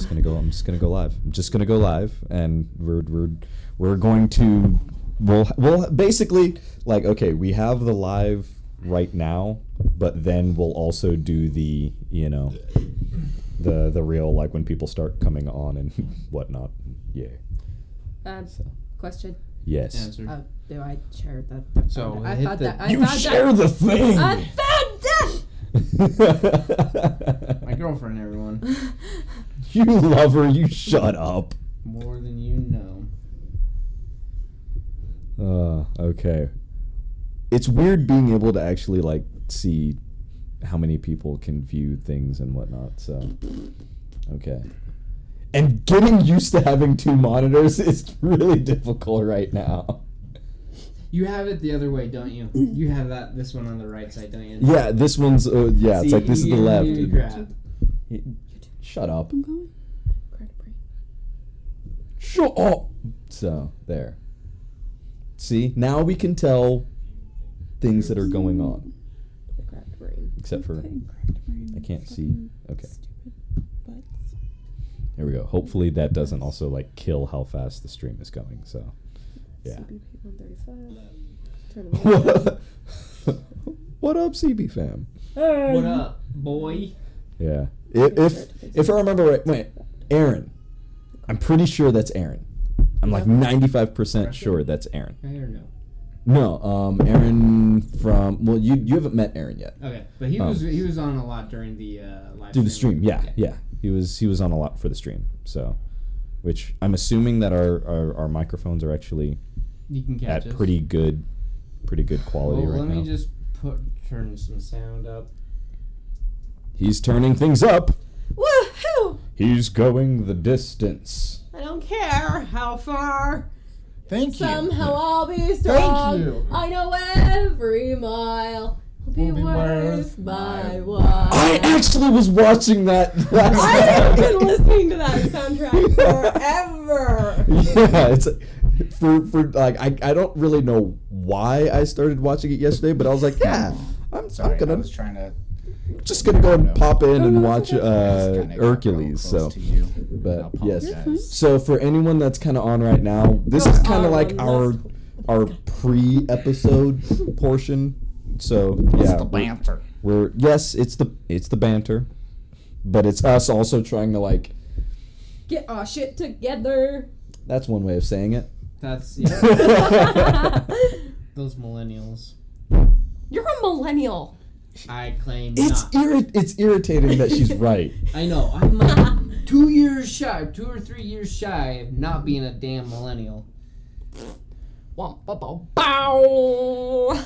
just gonna go. I'm just gonna go live. I'm just gonna go live, and we're going to. We'll basically like okay. We have the live right now, but then we'll also do the the real like when people start coming on and whatnot. Yeah. Question. Yes. Answer. Do I share that? So I thought that. You share the thing. I thought that. My girlfriend, everyone. You love her. You shut up. More than you know. Okay. It's weird being able to actually like see how many people can view things and whatnot. So, okay. And getting used to having two monitors is really difficult right now. You have it the other way, don't you? You have this one on the right side, don't you? Yeah, this one's yeah. See, it's like this is the left. Shut up. I'm going. Cracked brain. Shut up. So there. See, now we can tell things that are going on. The cracked brain. Except for I can't see. Okay. There we go. Hopefully that doesn't also like kill how fast the stream is going. So, yeah. What up, CB fam? Hey. What up, boy? Yeah. If I remember right, wait, Aaron. I'm pretty sure that's Aaron. I'm like 95% sure that's Aaron. I don't know. No, Aaron from you haven't met Aaron yet. Okay, but he was on a lot during the live through the stream. Yeah. He was on a lot for the stream. So, which I'm assuming that our microphones are actually you can catch at us. pretty good quality right now. Let me just turn some sound up. He's turning things up. Woohoo! He's going the distance. I don't care how far. Thank you. Somehow I'll be strong. Thank you. I know every mile will be worth my while. I actually was watching that last I have been listening to that soundtrack forever. Yeah, it's for like I don't really know why I started watching it yesterday, but I was like, yeah, I'm I was trying to. just gonna go and pop in and no, watch Hercules. So, but yes. So for anyone that's kind of on right now, this is kind of like our pre-episode portion. So yeah, It's the banter. It's the banter, but it's us also trying to like Get our shit together. That's one way of saying it. That's those millennials. You're a millennial. I claim It's not. it's irritating that she's right. I know. I'm like 2 or 3 years shy of not being a damn millennial. Bow.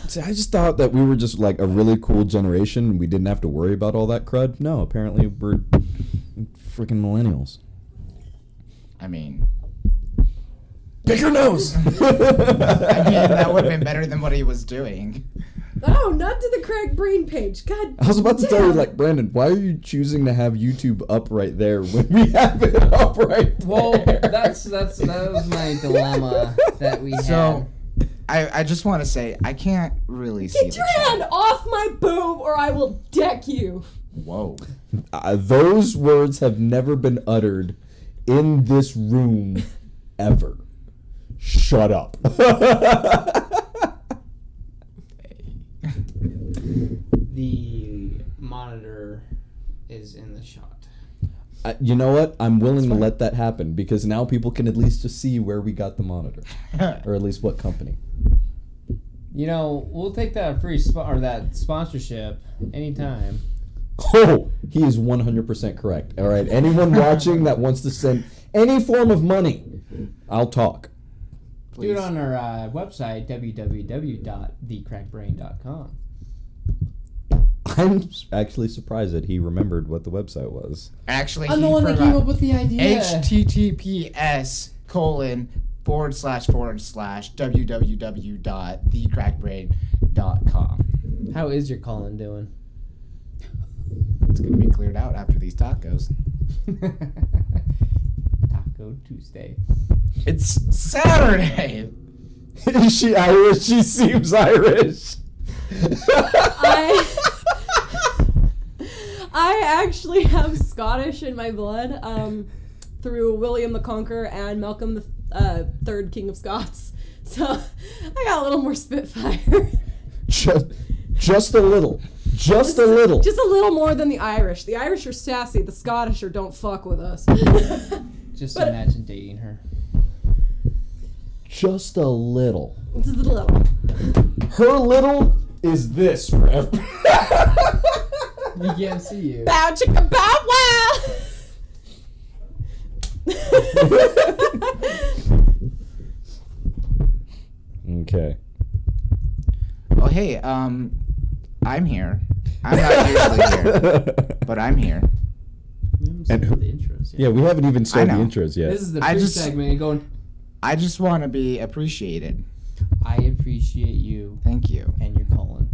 See, I just thought that we were just like a really cool generation. We didn't have to worry about all that crud. No, apparently we're freaking millennials. I mean, pick your nose. I mean, that would have been better than what he was doing. Oh, not to the Craig Brain page. God I was about to tell you, damn. like, Brandon, why are you choosing to have YouTube up right there when we have it up right there? Well, that was my dilemma that we had. So, I just want to say, I can't really see Get the your chat. hand off my boob or I will deck you. Whoa. Those words have never been uttered in this room ever. Shut up. The monitor is in the shot. You know what? I'm willing to let that happen because now people can at least just see where we got the monitor, or at least what company. You know, we'll take that free that sponsorship anytime. Oh, he is 100% correct. All right, anyone watching that wants to send any form of money, I'll talk. Do it on our website, www.thecrackbrain.com. I'm actually surprised that he remembered what the website was. Actually, I'm the one that came up with the idea. https://www.thecrackbrain.com. How is your Colin doing? It's going to be cleared out after these tacos. Taco Tuesday. It's Saturday. Is she Irish? She seems Irish. I actually have Scottish in my blood. through William the Conqueror and Malcolm the Third, King of Scots. So I got a little more Spitfire. Just a little. Just a little. Just a little more than the Irish. The Irish are sassy. The Scottish are don't fuck with us. Just imagine dating her. Just a little. Just a little. Her little is this forever. We can't see you. Bow chicka bow wow. Okay. Oh, hey, I'm here. I'm not usually here, but I'm here. We haven't And started the intros yet. Yeah, we haven't even started the know. intros yet. This is the I pre just- segment. You're going, I just want to be appreciated. I appreciate you Thank you. and your calling.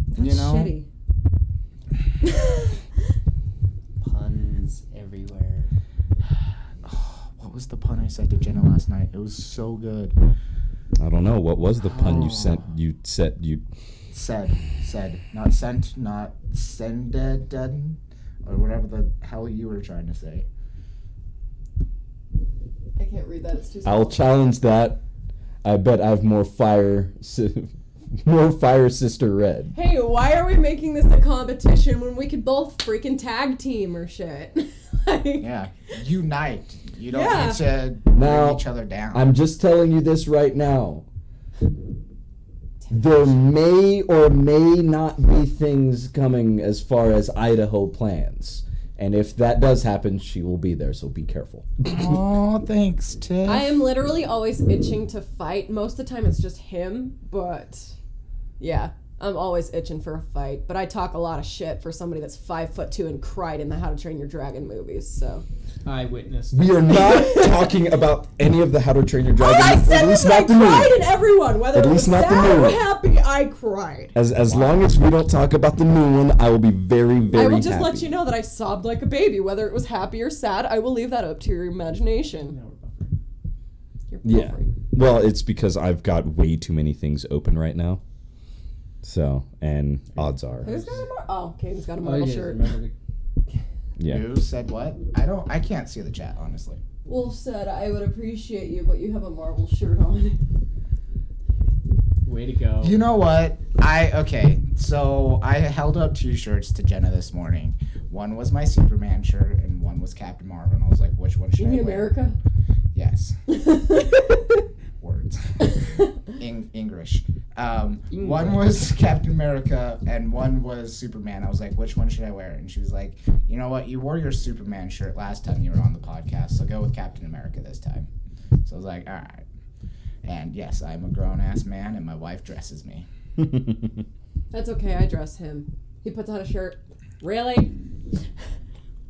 That's You know? shitty. Puns everywhere. What was the pun I said to Jenna last night? It was so good. I don't know. What was the pun you Oh. sent? You said you. Said. Not sent, not sended, or whatever the hell you were trying to say. I can't read that. It's too small. I'll challenge that. I bet I have more fire. More fire, Sister Red. Hey, why are we making this a competition when we could both freaking tag team or shit? Like, Yeah. Unite. You don't Yeah. need to Now, bring each other down. I'm just telling you this right now. There may or may not be things coming as far as Idaho plans. And if that does happen, she will be there, so be careful. Oh, thanks, Tiff. I am literally always itching to fight. Most of the time it's just him, but yeah, I'm always itching for a fight. But I talk a lot of shit for somebody that's 5'2" and cried in the How to Train Your Dragon movies, so. I witnessed. We are not talking about any of the How to Train Your Oh, Dragon. I said at least that I not the movie. cried in everyone, whether At it was least not the sad or movie. happy, I cried. As long as we don't talk about the new one, I will be very, very I will just happy. let you know that I sobbed like a baby, whether it was happy or sad. I will leave that up to your imagination. Now we're buffering. You're Yeah. buffering. Well, it's because I've got way too many things open right now. So, and odds are. Who's got a Oh, Caiden's got a Oh, Marvel you guys shirt. remember the Yeah. Who said what? I can't see the chat, honestly. Wolf said, I would appreciate you, but you have a Marvel shirt on. way to go? You know what? So I held up 2 shirts to Jenna this morning. One was my Superman shirt, and one was Captain Marvel. And I was like, which one should You I mean wear? America? Yes. Words. English. One was Captain America, and one was Superman. I was like, which one should I wear? And she was like, you know what? You wore your Superman shirt last time you were on the podcast, so go with Captain America this time. So I was like, all right. And yes, I'm a grown-ass man, and my wife dresses me. That's okay, I dress him. He puts on a shirt. Really?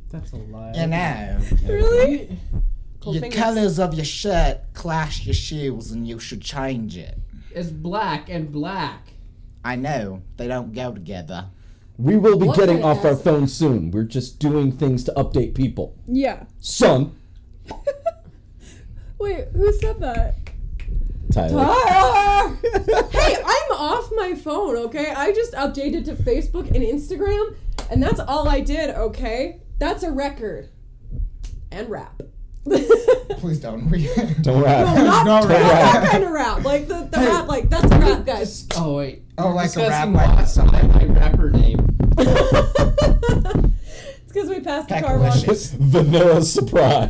That's a lie. You know, Really? Cold your fingers. colors of your shirt clash your shoes, and you should change it. It's black and black. I know, they don't go together. We will be What getting kind off of our asshole? phone soon. We're just doing things to update people. Yeah. Son, Wait, who said that? Tyler. Ah! Hey, I'm off my phone, okay? I just updated to Facebook and Instagram, and that's all I did, okay? That's a record. And rap. Please don't. Don't rap. No, not, No not rap. that kind of rap. Like the rap, like that's a rap, guys. Oh wait. Oh, We're like a rap discussing like the song. my rapper name. It's because we passed the car wash. Peckalicious. Vanilla surprise.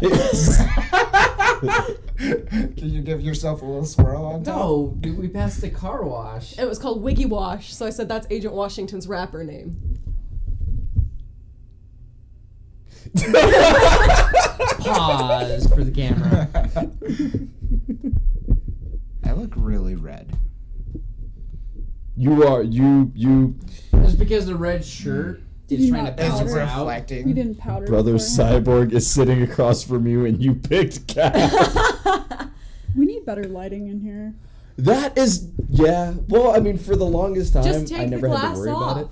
Can you give yourself a little swirl on top? No, dude, we passed the car wash. It was called Wiggy Wash, so I said that's Agent Washington's rapper name. Pause for the camera. I look really red. You are you It's because the red shirt Did is you trying to not It's balance powder? out. reflecting. You didn't powder. brother beforehand? Cyborg is sitting across from you and you picked Cat. We need better lighting in here. That is yeah. Well, I mean for the longest time Just take I never the had glass to worry off. about it.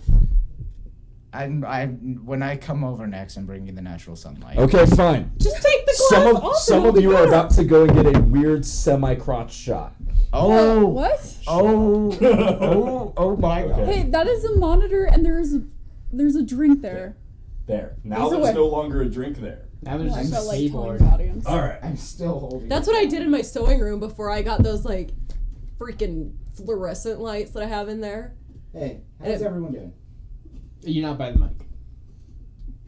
When I come over next and bring you the natural sunlight. Okay, fine. Just take the glass off. Some it'll of be you are better. about to go and get a weird semi-crotch shot. Oh. What? Oh my god. Hey, that is a monitor, and there's a drink there. There. Now He's there's away. no longer a drink there. Now there's I just felt a like telling keyboard. the audience. All right. I'm still holding. That's what I did in my sewing room before I got those like freaking fluorescent lights that I have in there. Hey, how's everyone doing? You're not by the mic.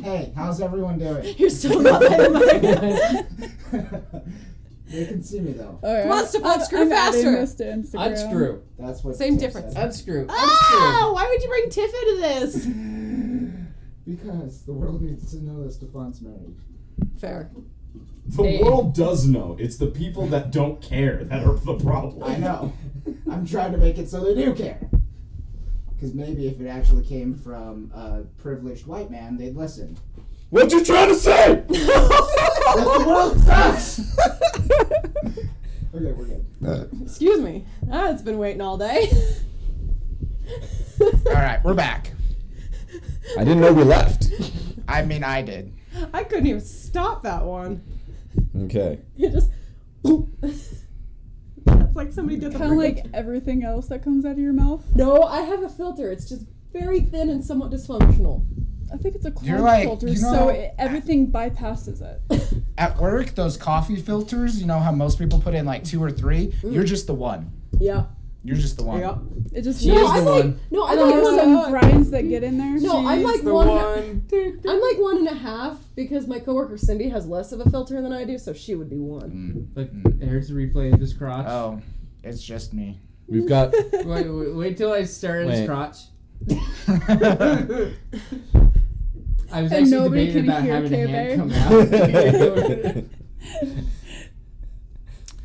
Hey, how's everyone doing? You're still not by the mic. They can see me though. Alright, Come on, Stephan, screw I'm adding faster. this to Instagram. Unscrew. That's what. Same Tiff difference. said. Unscrew. Ah! Why would you bring Tiff into this? Because the world needs to know that Stephan's married. Fair. The Hey. world does know. It's the people that don't care that are the problem. I know. I'm trying to make it so they do care. Because maybe if it actually came from a privileged white man, they'd listen. What you trying to say? That the world sucks! Okay, we're good. Excuse me. It's been waiting all day. Alright, we're back. I didn't know we left. I mean, I did. I couldn't even stop that one. Okay. It just. That's like somebody did the Kind of freaking- like everything else that comes out of your mouth. No, I have a filter. It's just very thin and somewhat dysfunctional. I think it's a You're clogged like, filter, you know- so everything bypasses it. At work, those coffee filters, you know how most people put in like 2 or 3? You're just the one. Yeah. You're just the one. Yeah. It just She No, is I'm the like one. no, I I'm don't like know one. some grinds that get in there. No, I'm like the one. one. I'm like 1.5 because my coworker Cindy has less of a filter than I do, so she would be 1. Look, here's a replay of his crotch. Oh, it's just me. We've got. Wait till I stare at his Wait. crotch. I was And actually nobody debating can about hear having a hand Caiden. come out.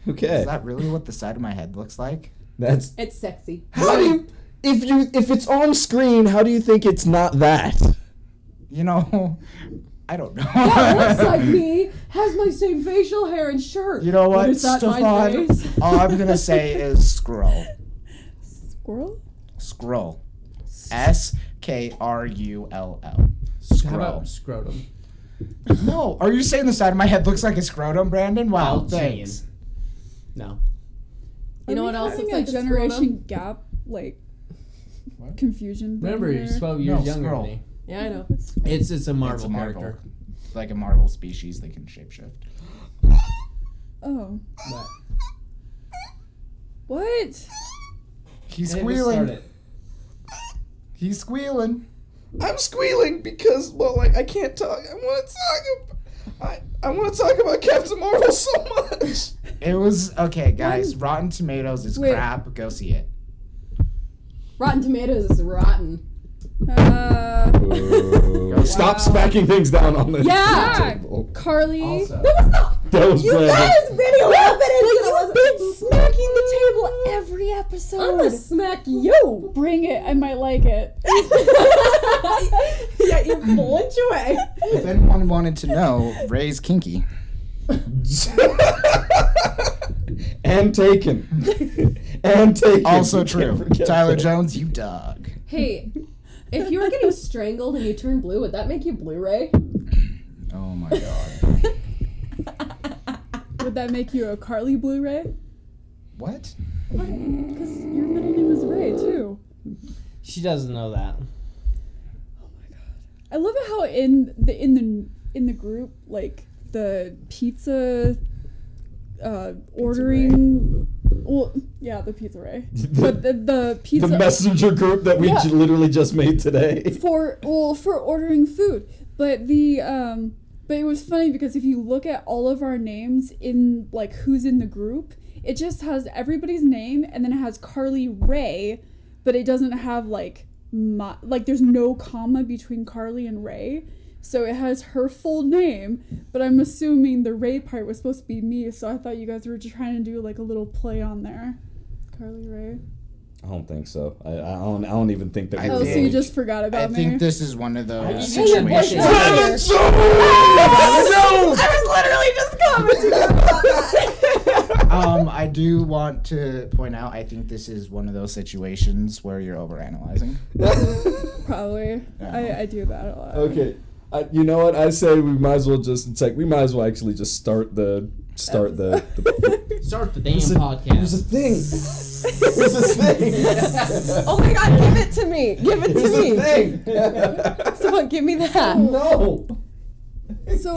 Okay. Is that really what the side of my head looks like? That's. It's sexy. How do you? If it's on screen, how do you think it's not that? You know, I don't know. That looks like me. Has my same facial hair and shirt. You know But what, is that my Stephan? face? All I'm gonna say is scroll. Squirrel? Scroll. SKRULL. How Scroll. about scrotum? No, are you saying the side of my head looks like a scrotum, Brandon? Wow, Algian. thanks. No. You know Are what we else having looks a like a generation scrotum? gap, like What? confusion? thing Remember, you're here? 12 years No, younger scroll. than me. Yeah, I know. What's- It's a Marvel It's a Marvel. character. Like a Marvel species that can shapeshift. Oh, But what? He's Hey, let's start squealing. it. He's squealing. I'm squealing because, well, like I can't talk. I want to talk. I want to talk about Captain Marvel so much. It was okay, guys. Rotten Tomatoes is Wait. crap. Go see it. Rotten Tomatoes is rotten. Stop smacking things down on the Yeah. table. Carly. Also, That was Brandon. video evidence. You've been smacking the table every episode. I'm gonna smack you. Bring it. I might like it. Yeah, you flinch away. If anyone wanted to know, Ray's kinky. And taken. And taken. Also You can't true. forget Tyler that. Jones, you dog. Hey, if you were getting strangled and you turn blue, would that make you Blu-ray? Oh my god. Would that make you a Carly Blu-ray? What? Because your middle name is Ray too. she doesn't know that. I love it how in the group, like the pizza ordering. Well, yeah, the pizza Ray. But the pizza The messenger group that we Yeah. literally just made today. for ordering food. But but it was funny because if you look at all of our names in like who's in the group, it just has everybody's name and then it has Carly Ray, but it doesn't have like there's no comma between Carly and Ray. So it has her full name, but I'm assuming the Ray part was supposed to be me, so I thought you guys were just trying to do like a little play on there. Carly Ray. I don't think so. I don't even think that. I Oh, so think- you just forgot I about me? think this is one of those Hey, situations. I was literally just commenting about that. I do want to point out, I think this is one of those situations where you're overanalyzing. Probably. Yeah. I do that a lot. Okay. You know what? I say we might as well just. It's like we might as well actually just start the. Start the damn There's podcast. a thing. There's a thing. Oh my god, give it to me. Give it to There's me. a thing. Stephan, give me that. No. So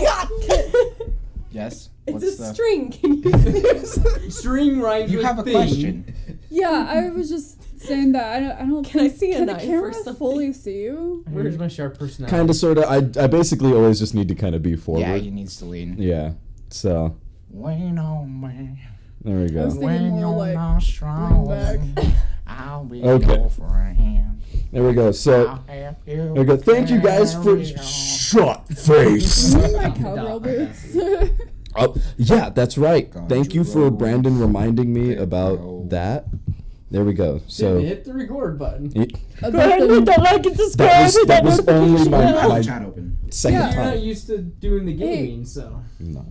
Yes. It's a string. Can you see? String rhymes You with have a thing. question. yeah, I was just saying that I don't Can I think see a can the knife camera or something? fully see you? Where's my sharp personality? Kind of, sort of. I basically always just need to kind of be forward. Yeah, he needs to lean. Yeah. So Lean on me. there we I go. was thinking When more you're like not strong, back. I'll be Okay. your friend. There we go. So I'll have you there we go. Thank you guys for carry on. shut face. you need my cowgirl boots. Oh, yeah, that's right. Thank you for Control. Brandon reminding me Control. about that. There we go. So hit the record button. About the- that was only my Chat open. second Yeah. You're not time. used to doing the gaming, so. No.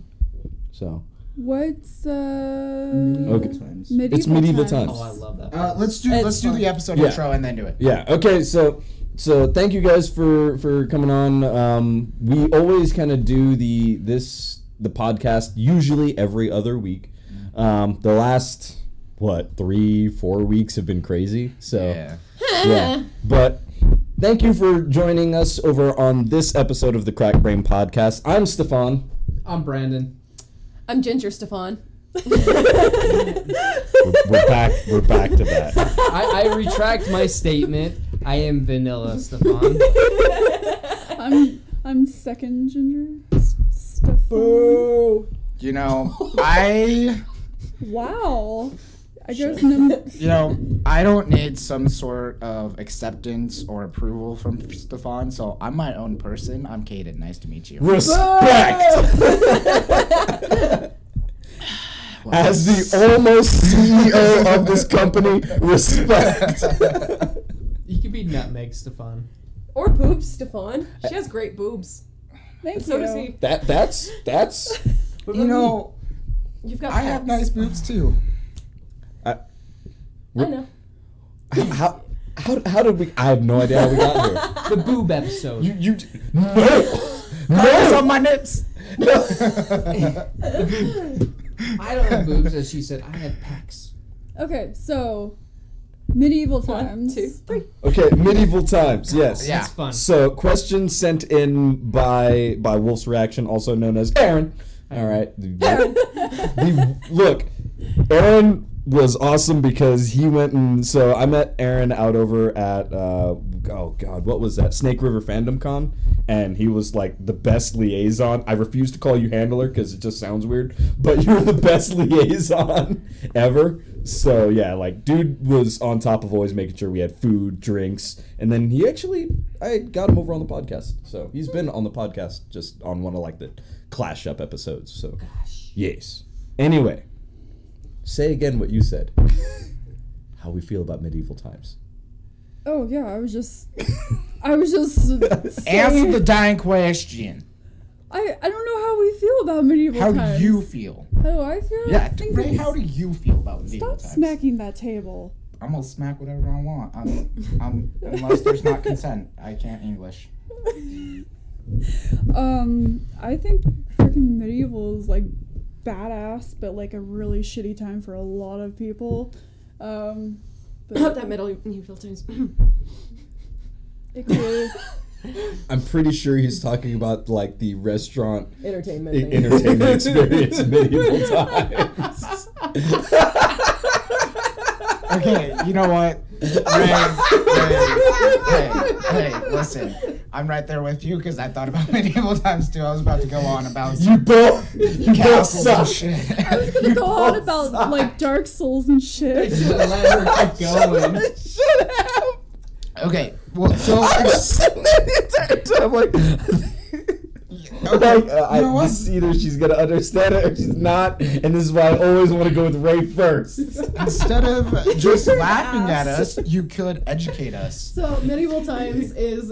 So What's Okay. medieval It's medieval times? Oh, I love that. Let's do It's the fun. episode Yeah. intro and then do it. yeah. Okay. So thank you guys for coming on. We always kind of do the podcast usually every other week. The last 3-4 weeks have been crazy. So Yeah. yeah. But thank you for joining us over on this episode of the Crack Brain Podcast. I'm Stephan. I'm Brandon. I'm Ginger Stephan. We're back. We're back to that. I retract my statement. I am Vanilla Stephan. I'm second ginger. Stefan. You know, I Wow. I guess number. I don't need some sort of acceptance or approval from Stefan, so I'm my own person. I'm Caiden. Nice to meet you. Respect. As the almost CEO of this company, respect. You could be Nutmeg Stefan. Or boobs, Stephan. She has great boobs. Thank So you. does he. That's. You know, You've got I have pecs. nice boobs too. I know. How did we? I have no idea how we got here. The boob episode. Focus on my nips. I don't have boobs, as she said. I have pecs. Okay, so medieval 1, times. 2, 3. Okay, medieal times. Yes. Yeah. That's fun. So, question sent in by Wolf's Reaction, also known as Aaron. All right. Look, Aaron was awesome because he went and so I met Aaron out over at what was that? Snake River Fandom Con, and he was like the best liaison. I refuse to call you handler because it just sounds weird, but you're the best liaison ever. So yeah, like dude was on top of always making sure we had food, drinks, and then I got him over on the podcast. So he's been on the podcast just on one of like the Clash Up episodes. So yes. Anyway, say again what you said. How we feel about medieval times. Oh yeah, I was just Answer saying, the dying question. I don't know how we feel about medieval How times. do you feel? How do I feel? Yeah, I think Ray, it's- how do you feel about medieval Stop times? smacking that table. I'm gonna smack whatever I want. Unless there's not consent. I can't English. I think freaking medieval is like badass, but like a really shitty time for a lot of people. But That medieval times. it could, I'm pretty sure he's talking about like the restaurant Entertainment thing. entertainment experience in medieval times. Okay, you know what? Hey, listen. I'm right there with you because I thought about medieval times too. I was about to go on about You both castles and suck. shit. I was gonna go on about like Dark Souls and shit. Let her keep going. Shut up. Okay, well, so I was sitting there the entire time like, okay, you know what? this is either she's gonna understand it or she's not, and this is why I always want to go with Ray first. Instead of just laughing at us, you could educate us. So medieval times is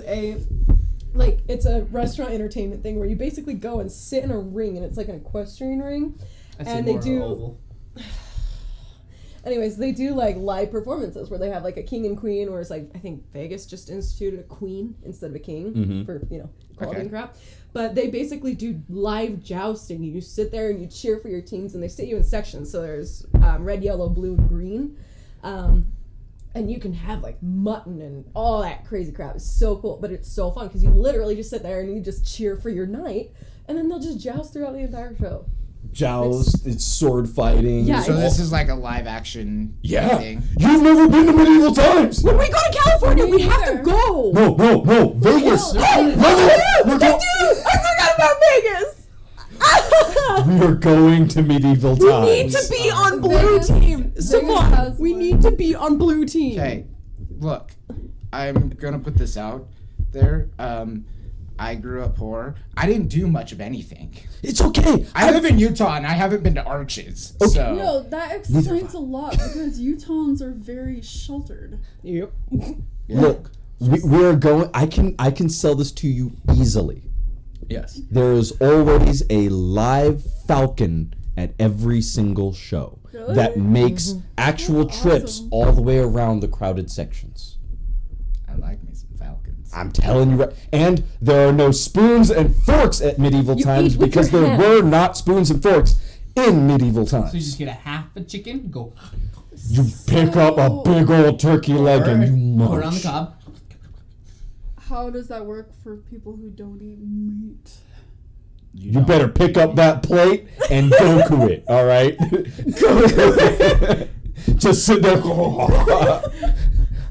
it's a restaurant entertainment thing where you basically go and sit in a ring, and it's like an equestrian ring. And they do. Anyways, they do like live performances where they have like a king and queen, or it's like I think Vegas just instituted a queen instead of a king for equality and crap. But they basically do live jousting. You sit there and you cheer for your teams, and they sit you in sections. So there's red, yellow, blue, and green. And and you can have like mutton and all that crazy crap. It's so cool, but it's so fun because you literally just sit there and you just cheer for your knight, and then they'll just joust throughout the entire show. Joust, it's sword fighting. Yeah, So this is like a live action Yeah. thing. You've never been to medieval times. When we go to California, we have to go. No, Vegas. Dude, I forgot about Vegas. We are going to medieval We times. need to be on blue Vegas- team. Vegas Stephan, has we one. need to be on blue team. Okay, look, I'm gonna put this out there. I grew up poor. I didn't do much of anything. It's okay. I live in Utah and I haven't been to Arches. Okay. So No, that explains a lot because Utahns are very sheltered. Yep. Look, we're going. I can sell this to you easily. yes. There is always a live falcon at every single show Really? that makes actual That's trips awesome. all the way around the crowded sections. I like me some Falcons. I'm telling you, and there are no spoons and forks at medieval You times eat with because your there hands. were not spoons and forks in medieval times. So you just get a half a chicken, go You pick up a big old turkey leg and you pour it on the munch. cob. How does that work for people who don't eat meat? You better pick up that plate and Goku it, all right? Goku it. Just sit there.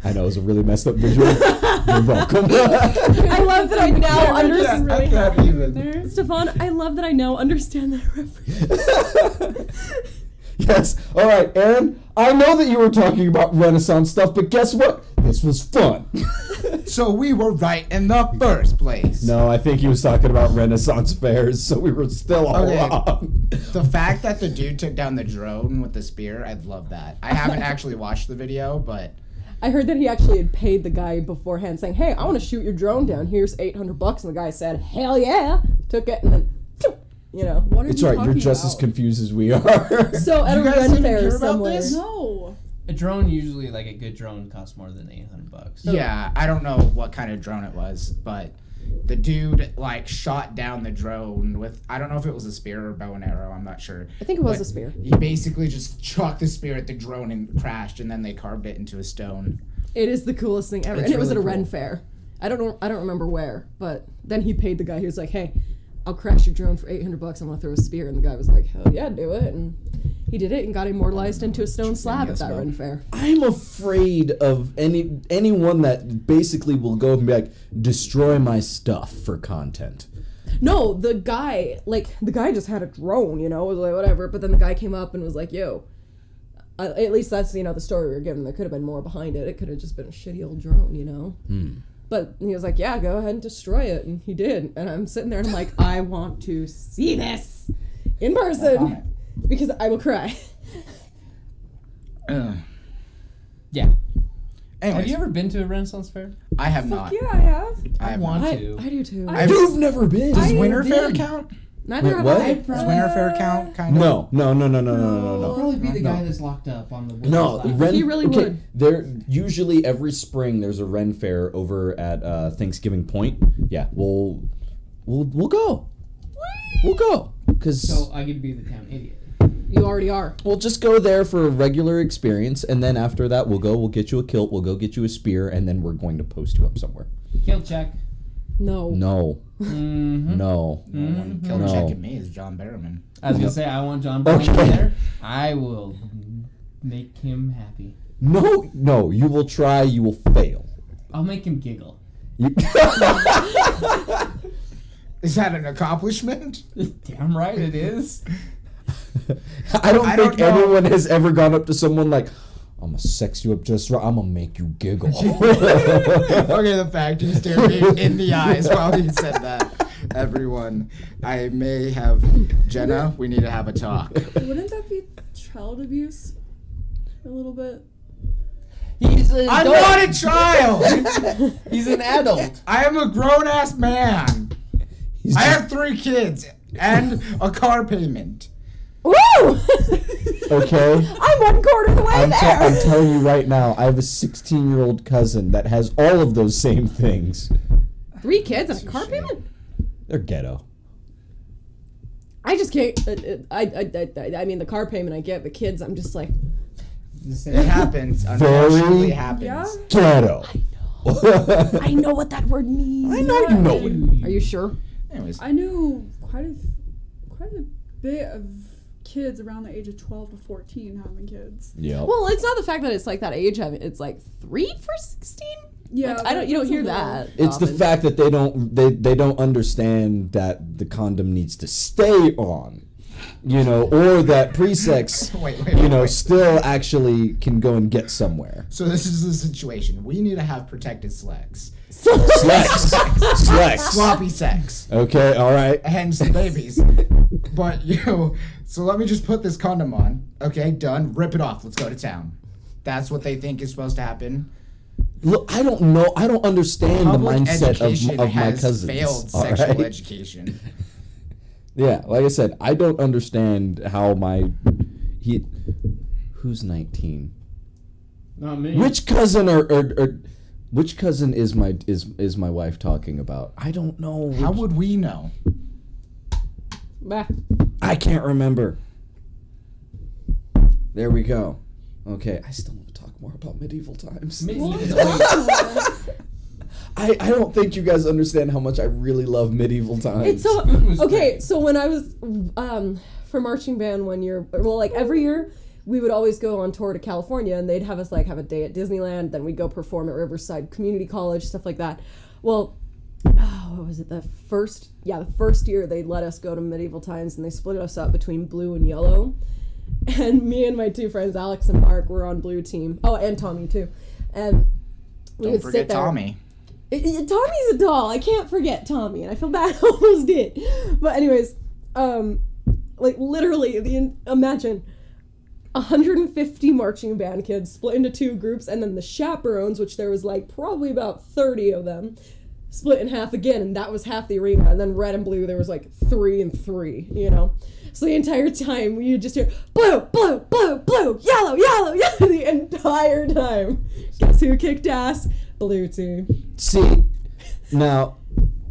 I know, it was a really messed up visual. You're welcome. I love that I now understand. I can't even. Stephan, I love that I now understand that reference. Yes. All right, Aaron. I know that you were talking about Renaissance stuff, but guess what? This was fun. So we were right in the first place. No, I think he was talking about Renaissance fairs, so we were still all Okay. wrong. The fact that the dude took down the drone with the spear, I love that. I haven't actually watched the video, but I heard that he actually had paid the guy beforehand, saying, "Hey, I want to shoot your drone down. Here's $800." And the guy said, "Hell yeah!" Took it and then, you know. What are It's you right. You're talking just as about? confused as we are. So at a You guys Ren didn't fair hear about somewhere. this? No. A drone usually, like a good drone, costs more than $800. yeah, I don't know what kind of drone it was, but the dude like shot down the drone with, I don't know if it was a spear or bow and arrow, I'm not sure. I think it was But a spear. He basically just chucked the spear at the drone and crashed, and then they carved it into a stone. It is the coolest thing ever, It's and it was at really a Ren cool. fair. I don't remember where, but then he paid the guy. He was like, "Hey, I'll crash your drone for $800. I want to throw a spear." And the guy was like, "Hell yeah, do it!" And he did it and got immortalized into a stone slab at that Ren fair. I'm afraid of anyone that basically will go and be like, destroy my stuff for content. No, the guy just had a drone, you know, was like whatever. But then the guy came up and was like, "Yo." At least that's, you know, the story we were given. There could have been more behind it. It could have just been a shitty old drone, you know? But he was like, "Yeah, go ahead and destroy it." And he did. And I'm sitting there and I'm like, I want to see this in person because I will cry. Yeah. Anyways, Have you ever been to a Renaissance fair? I have not. Yeah, I have. I have want not. to. I do too. You've never been. Does I Winter Fair did. count? Neither Wait, have what? I. Does Winter Fair count? Kind of. No. Probably be the No. guy that's locked up on the No, windows. Ren, He really would. There usually every spring there's a Ren fair over at Thanksgiving Point. Yeah, we'll go. We'll go because So I get to be the town idiot. You already are. we'll just go there for a regular experience, and then after that we'll get you a kilt, we'll go get you a spear, and then we're going to post you up somewhere. Kill check. No. No, Mm-hmm. no. No one kill No. checking me is John Barrowman. I was gonna say I want John Brown Okay. there. I will make him happy. No, you will try, you will fail. I'll make him giggle. You- Is that an accomplishment? Damn right it is. I don't I think don't know. anyone has ever gone up to someone like, I'm gonna sex you up just right, I'm gonna make you giggle. Okay, the fact he stared me in the eyes while he said that. Everyone, I may have Jenna. We need to have a talk. Wouldn't that be child abuse? A little bit. He's an I'm adult. not a child. He's an adult. I am a grown ass man. I have 3 kids and a car payment. Woo! Okay? I'm 1/4 of the way I'm there. telling you right now, I have a 16-year-old cousin that has all of those same things. 3 kids and a car payment? They're ghetto. I just can't. I mean, the car payment I get, but kids, I'm just like, It happens. Unfortunately, it happens. Yeah. Ghetto. I know what that word means. I know you know it. Are you sure? Anyways, I knew quite a bit of kids around the age of 12 to 14 having kids. Yeah. Well, it's not the fact that it's like that age. It's like 3 for 16. Yeah, Like, you don't that's hear a little- that. It's the often. fact that they don't understand that the condom needs to stay on, or that pre-sex, wait. still actually can go and get somewhere. So this is the situation. We need to have protected sex. Slex. Sloppy sex. Okay, all right. Hence the babies. But, so let me just put this condom on. Okay, done. Rip it off. Let's go to town. That's what they think is supposed to happen. Look, I don't know. I don't understand Public the mindset education of my has cousins. failed all sexual right? education. Yeah, like I said, I don't understand how who's 19? Not me. Which cousin which cousin is my wife talking about? I don't know. How would we know? Bah. I can't remember. There we go. Okay, I still want to talk more about medieval times. I don't think you guys understand how much I really love medieval times. It's so was okay. great. So when I was for marching band one year, well, like every year, we would always go on tour to California, and they'd have us like have a day at Disneyland. Then we'd go perform at Riverside Community College, stuff like that. Well, what was it? The first year they let us go to medieval times, and they split us up between blue and yellow. And me and my two friends, Alex and Mark, were on blue team. Oh, and Tommy too. And we Don't would forget sit there. Tommy. Tommy's a doll. I can't forget Tommy, and I feel bad. I almost did. But anyways, like literally, imagine 150 marching band kids split into 2 groups, and then the chaperones, which there was like probably about 30 of them, split in half again, and that was half the arena. And then red and blue, there was like 3 and 3. So the entire time we would just hear blue, blue, blue, blue, yellow, yellow, yellow the entire time. Guess who kicked ass? Blue team. See, now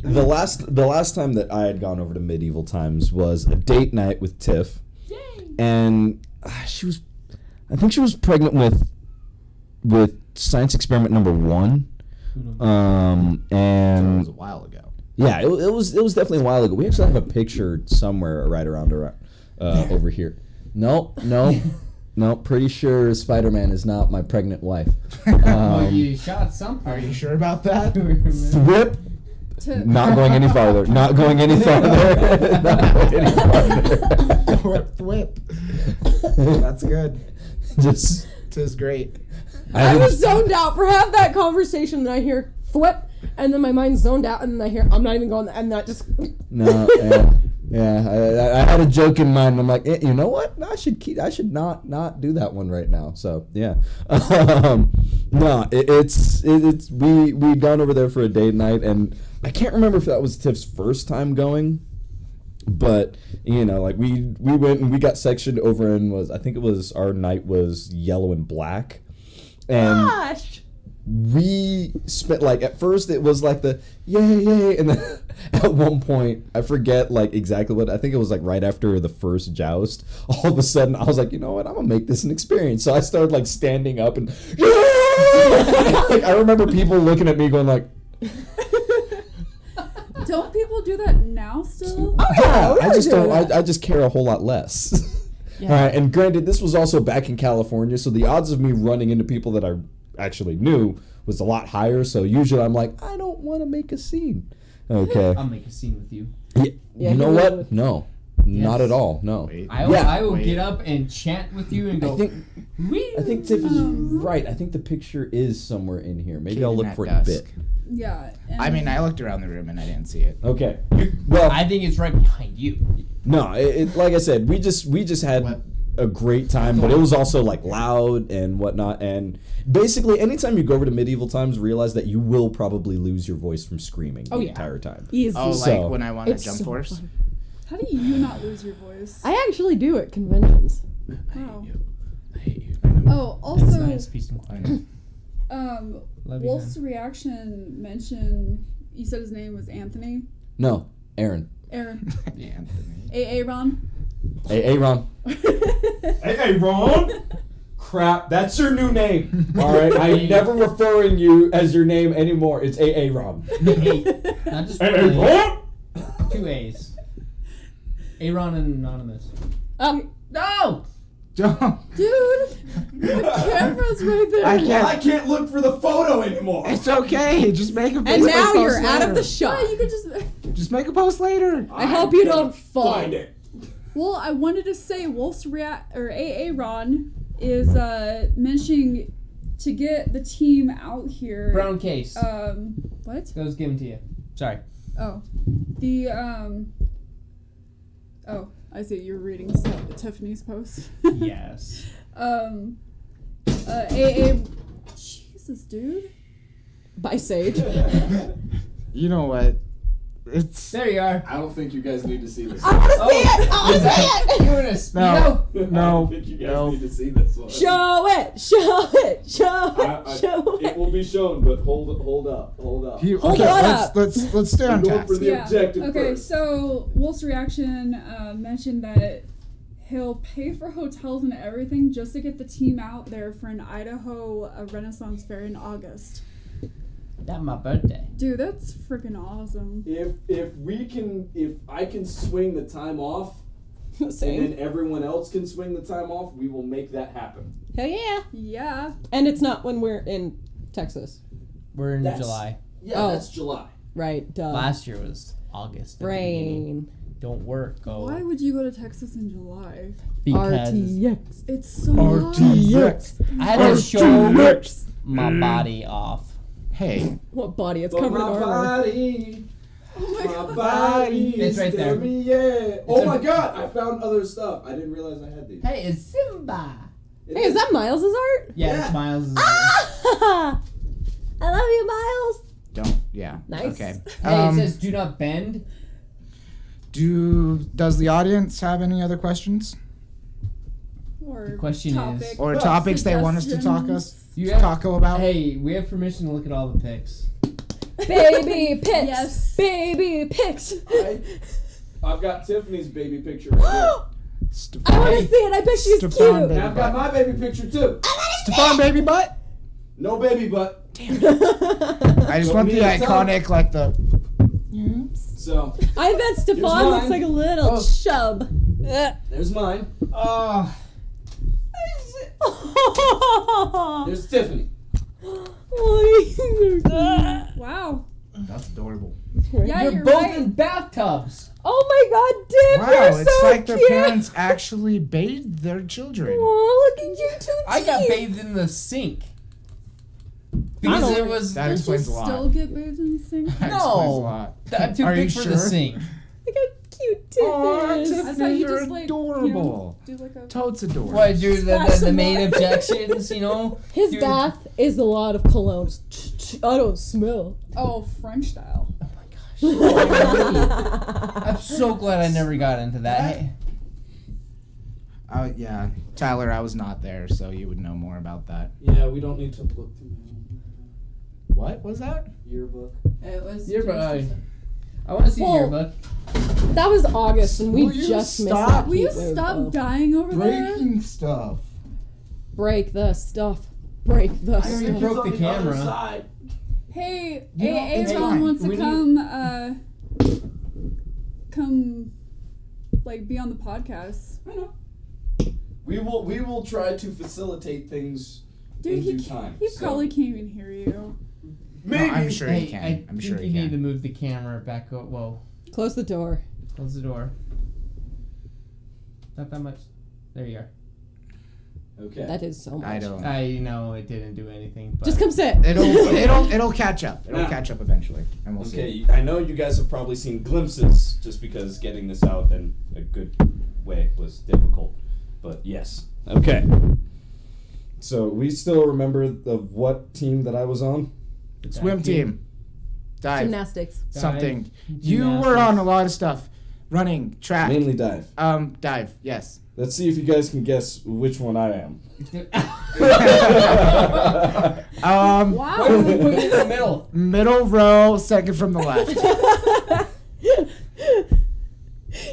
the last time that I had gone over to medieval times was a date night with Tiff, and I think she was pregnant with science experiment number 1, That and was a while ago. yeah, it was definitely a while ago. We actually have a picture somewhere right around over here. No, pretty sure Spider-Man is not my pregnant wife. Well, you shot something. Are you sure about that? Whip. Not going any farther. Not going any farther. Not going any farther. Whip. That's good. Just. Tis great. I was zoned out for half that conversation, and I hear flip, and then my mind's zoned out, and then I hear I'm not even going, and that just. No. Yeah. I had a joke in mind. And I'm like, you know what? I should not do that one right now. So yeah. No, we'd gone over there for a date night, and I can't remember if that was Tiff's first time going, but like we went and we got sectioned over and I think our night was yellow and black, and Gosh. we spent like at first it was like the yay, and then at one point I forget like exactly what I think it was like right after the first joust. All of a sudden I was like, you know what, I'm gonna make this an experience. So I started like standing up and like, I remember people looking at me going like. Don't people do that now still? Oh yeah, we I were just doing don't. that. I just care a whole lot less. Yeah. All right, and granted, this was also back in California, so the odds of me running into people that I actually knew was a lot higher. So usually, I'm like, I don't want to make a scene. Okay. I'll make a scene with you. Yeah, You know he what? would. No, not at all. No. Wait. I will Wait. get up and chant with you and go. I think Tiff is right. I think the picture is somewhere in here. Maybe I'll look Caiden for it at in a bit. dusk. Yeah. and- I mean, I looked around the room and I didn't see it. Okay. Well, I think it's right behind you. no. Like I said, we just had What? a great time, but it was also like loud and whatnot. And basically, anytime you go over to medieval times, realize that you will probably lose your voice from screaming the Oh, yeah. entire time. Easy. Oh, So- like when I won at It's Jump so Force? fun. How do you not lose your voice? I actually do at conventions. Wow. I hate you. Oh, That's also, nice, peace and quiet. Love you, Wolf's man. reaction mentioned. You said his name was Anthony. No, Aaron. Aaron. Yeah, Anthony. Aaron. Hey, Ron. Hey, Ron! Crap, that's your new name. All right, I'm never referring you as your name anymore. It's AA Ron. Not just one A. 2 A's. Aaron and Anonymous. No! Don't. Dude, the camera's right there. I can't look for the photo anymore. It's okay. Just make a And Facebook now post you're out of the later. shot. Yeah, you could Just make a post later. I hope you don't fall. Find it. Well, I wanted to say Wolf's AA Ron is mentioning to get the team out here. Brown case. What? Those given to you. Sorry. Oh, the Oh, I see. You're reading Tiffany's post. Yes. AA. Jesus, dude. By Sage. You know what? It's There you are. I don't think you guys need to see this. I want to see it! I want to see it! You in a speedo? I no. don't think you guys no. need to see this one. Show it! Show it! Show it! Show It it! will be shown, but hold up. Hold okay. on up. Let's stay on We're going task. for the objective Okay, first. so Wolf's reaction mentioned that he'll pay for hotels and everything just to get the team out there for an Idaho Renaissance Fair in August. That's my birthday. Dude, that's freaking awesome. If I can swing the time off, and Same. then everyone else can swing the time off, we will make that happen. Hell yeah. Yeah. And it's not when we're in Texas. We're in That's- July. Yeah, Oh. that's July. Right, duh. Last year was August. at the beginning. Brain. Don't work. Go. Why would you go to Texas in July? Because RTX. It's so hot. I had to show my body off. Hey, What body? It's But covered in my armor. body, Oh my my god. body It's right is there. telling me, yeah. Oh a- my god, I found other stuff. I didn't realize I had these. Hey, it's Simba. It Hey, is that Miles' art? Yeah, Yeah. it's Miles. Ah! I love you, Miles. don't. Yeah. Nice. Okay. Hey, it says do not bend. Does the audience have any other questions Or Question is- topic. or topics they want us to Suggestions. You have, taco about? Hey, we have permission to look at all the pics. Baby pics. Yes. Baby pics. I've got Tiffany's baby picture right here. I want to see it. I bet she's Stefan, cute. And baby I've got butt. my baby picture too. Stefan, baby butt. No baby butt. I just Don't want the need a tongue. iconic, like the. So I bet Stefan Here's looks mine. like a little Oh. chub. there's mine. Oh, There's Tiffany. Wow. That's adorable. Yeah, you're you're both right. in bathtubs. Oh my god, Dip, Wow, you're it's so like their cute. parents actually bathed their children. Oh, look at you two I got teeth. bathed in the sink because don't- it was. That Did you explains a lot. still get bathed in the sink? That No. explains a lot. I'm too Are big you for the sure? sink. Look how cute Tip Aw, is. I thought Tiffany, you you're just like adorable. do like a. Totes adorable. What, do Splash the some main more. objections, you know? His Dude. bath is a lot of cologne. I don't smell. Oh, French style. I'm so glad I never got into that. Hey, Yeah, Tyler, I was not there, so you would know more about that. Yeah, we don't need to look through What was that? yearbook. It was. Yearbook. I want to see Well, the yearbook. That was August, and we Will you just missed stop? that Will you heat wave, stop though. dying over there? Breaking stuff. Break the stuff. Break the I already stuff. broke the camera. Hey, You know, it's Aaron fine. wants to We come, like, be on the podcast. We will try to facilitate things Dude, in he due time. he so- probably can't even hear you. Maybe. No, I'm sure Hey, he can. I I'm think sure you he need to can. move the camera back. Whoa, Close the door. close the door. Not that much. There you are. Okay. That is so much. I don't. I know it didn't do anything. But Just come sit. It'll catch up. It'll Yeah. catch up eventually, and we'll see. Okay, I know you guys have probably seen glimpses just because getting this out in a good way was difficult. But yes. Okay. So we still remember of what team that I was on? Swim team. Dive. Gymnastics. Something. You were on a lot of stuff. Running, track. Mainly dive. Dive. Yes. Let's see if you guys can guess which one I am. Wow. Why did we put you in the middle? Middle row, second from the left.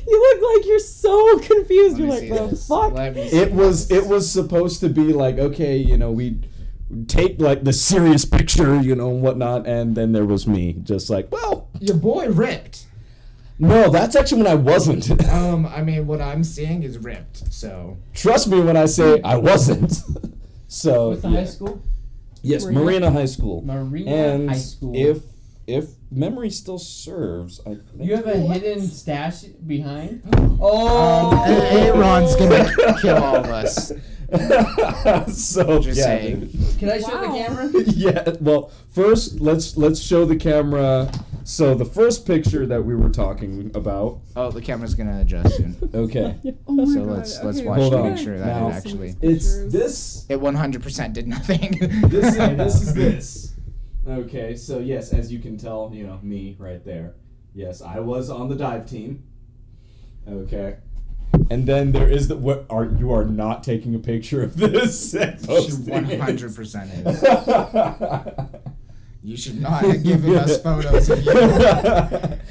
You look like you're so confused. Let You're me like, see the this. fuck? Let me see It was this. supposed to be like, okay, you know, we take like the serious picture, you know, and whatnot, and then there was me, just like, well, Your boy ripped. no, that's actually when I wasn't. I mean, what I'm seeing is ripped. So Trust me when I say I wasn't. So What's the high school? yes, Marina. Marina High School. Marina And High School. if memory still serves, I think You have a hidden stash behind? Oh! Aaron's gonna kill all of us. so Just yeah, saying. Can I show the Wow. camera? yeah. Well, first let's show the camera. So the first picture that we were talking about. Oh, the camera's gonna adjust soon. Okay, Oh my So god. let's okay, watch Hold to on. make sure that Now- it actually. it's this. It 100% did nothing. This is this. Okay, so yes, as you can tell, you know me right there. Yes, I was on the dive team. Okay. And then there is you are not taking a picture of this and She posting it. 100% is. You should not have given us photos of you.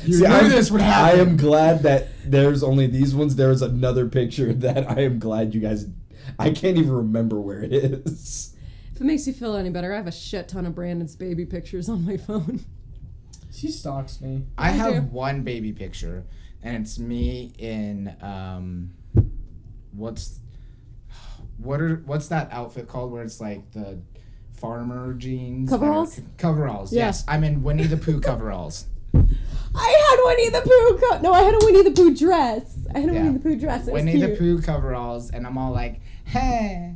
You See, knew this would happen. I am glad that there's only these ones. There's another picture that I am glad you guys. I can't even remember where it is. If it makes you feel any better, I have a shit ton of Brandon's baby pictures on my phone. She stalks me. I I have do. one baby picture, and it's me in what's that outfit called where it's like the farmer jeans? that are- Coveralls? Coveralls. Yeah. Yes, I'm in Winnie the Pooh coveralls. I had Winnie the Pooh. No, I had a Winnie the Pooh dress. I had a Yeah. Winnie the Pooh dress. It was Winnie the cute. Pooh coveralls, and I'm all like, hey.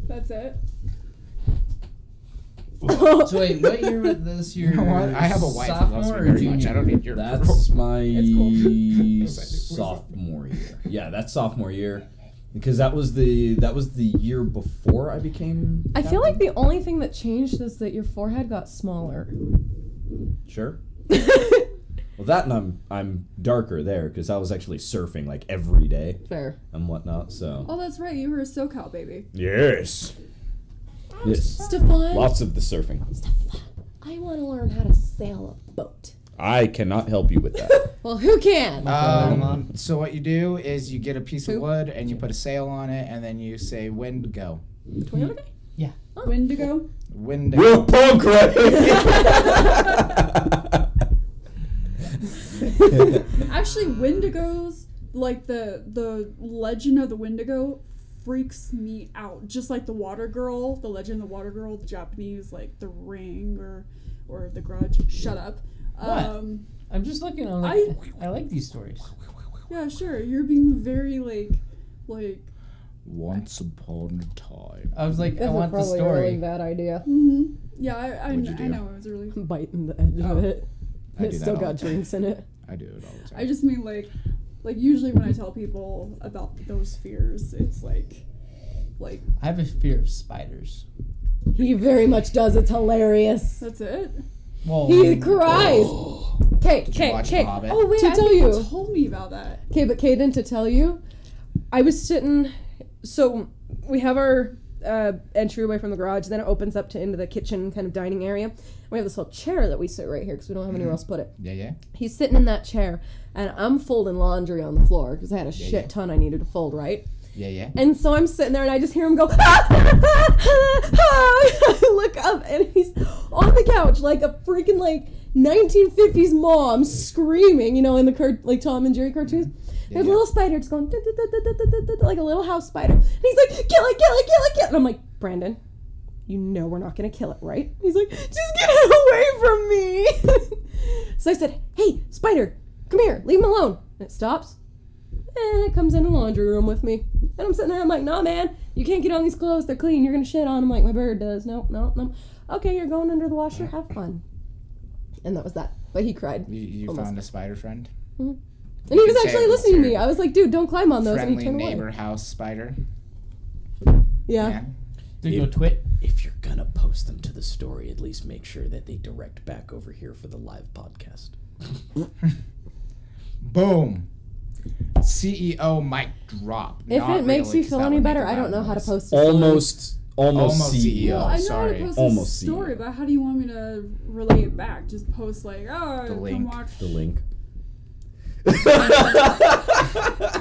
That's it. So wait, what year was this? Your You know what? I have a wife that loves me sophomore or very junior much. I don't need your That's my It's cool. sophomore year. Yeah, that's sophomore year, because that was the year before I became. I feel like the only thing that changed is that your forehead got smaller. Sure. Well, that and I'm darker there because I was actually surfing like every day Fair. and whatnot. So Oh, that's right. You were a SoCal baby. yes, yes, Stephan, lots of the surfing. I want to learn how to sail a boat. I cannot help you with that. Well, who can? So what you do is you get a piece of Who? wood and you put a sail on it, and then you say wind go. Toyota guy? Wendigo. Wind Real go. punk, right? Actually, Wendigos, like the legend of the Wendigo, freaks me out. Just like the Water Girl, the legend of the Water Girl, the Japanese, like The Ring or The Grudge. Shut up. What? I'm just looking on. I like these stories. Yeah, sure. You're being very like. Once upon a time. I was like, I That's want the probably a really story. bad idea. Yeah, I What'd you do? know it was really. Biting the edge of it. I It do that still all got the time. drinks in it. I do it all the time. I just mean like usually when I tell people about those fears, it's like. I have a fear of spiders. He very much does. It's hilarious. That's it. Well, He cries. Okay, Did you watch The Hobbit? Oh wait, To I tell think you. you told me about that. Okay, but Caiden, to tell you, I was sitting. So we have our entryway from the garage, then it opens up to into the kitchen kind of dining area. We have this little chair that we sit right here because we don't have anywhere else to put it. Yeah, yeah. He's sitting in that chair, and I'm folding laundry on the floor because I had a shit yeah. ton I needed to fold, right? Yeah, yeah. And so I'm sitting there, and I just hear him go. I look up, and he's on the couch like a freaking 1950s mom screaming, you know, in the like Tom and Jerry cartoons. There's a little spider just going like a little house spider. And he's like, kill it, kill it, kill it, kill it. And I'm like, Brandon, you know we're not going to kill it, right? He's like, just get it away from me. So I said, hey, spider, come here, leave him alone. And it stops. And it comes in the laundry room with me. And I'm sitting there, I'm like, nah, man, you can't get on these clothes. They're clean. You're going to shit on them like my bird does. No. Okay, you're going under the washer. Have fun. And that was that. But he cried. You Almost. found a spider friend? And he was can say actually it was listening to me. your I was like, dude, don't climb on those. And he Friendly turned neighbor away. house spider? Yeah. Did you go twit? If you're gonna post them to the story, at least make sure that they direct back over here for the live podcast. Boom. CEO mic drop. If Not it makes really, you 'cause feel that any would make better, a I don't loud know how to noise. post a story. Almost Almost CEO. Well, I know sorry. how to post Almost a story, CEO. but how do you want me to relay it back? Just post like, oh, The come link. watch. The link.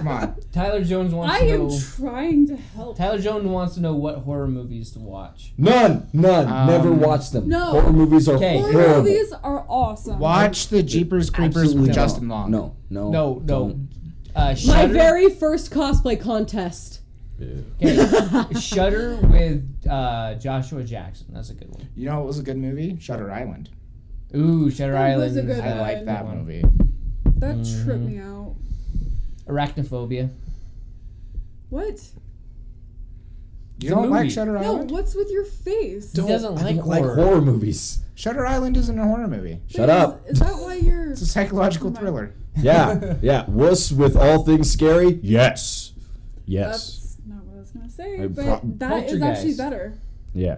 Come on. Tyler Jones wants I to am know. trying to help. Tyler Jones wants to know what horror movies to watch. None. Never watched them. No. Horror movies are Okay. Horror horrible. movies are awesome. Watch the Jeepers Creepers Absolutely with not. Justin Long. No. No. don't. My Shudder. very first cosplay contest. Okay. Shudder with Joshua Jackson. That's a good one. You know what was a good movie? Shutter Island. Ooh, Shutter That Island. was a good I one. like that one. movie. That Mm-hmm. tripped me out. Arachnophobia. What? You don't like movie. Shutter No, Island? what's with your face? He doesn't I like don't like horror. horror movies. Shutter Island isn't a horror movie. Shut up. Is that why you're? It's a psychological Never mind. thriller. Yeah. Wuss with all things scary? Yes. Yes. That's not what I was gonna say, I but pro- that is actually Poltergeist. better. Yeah.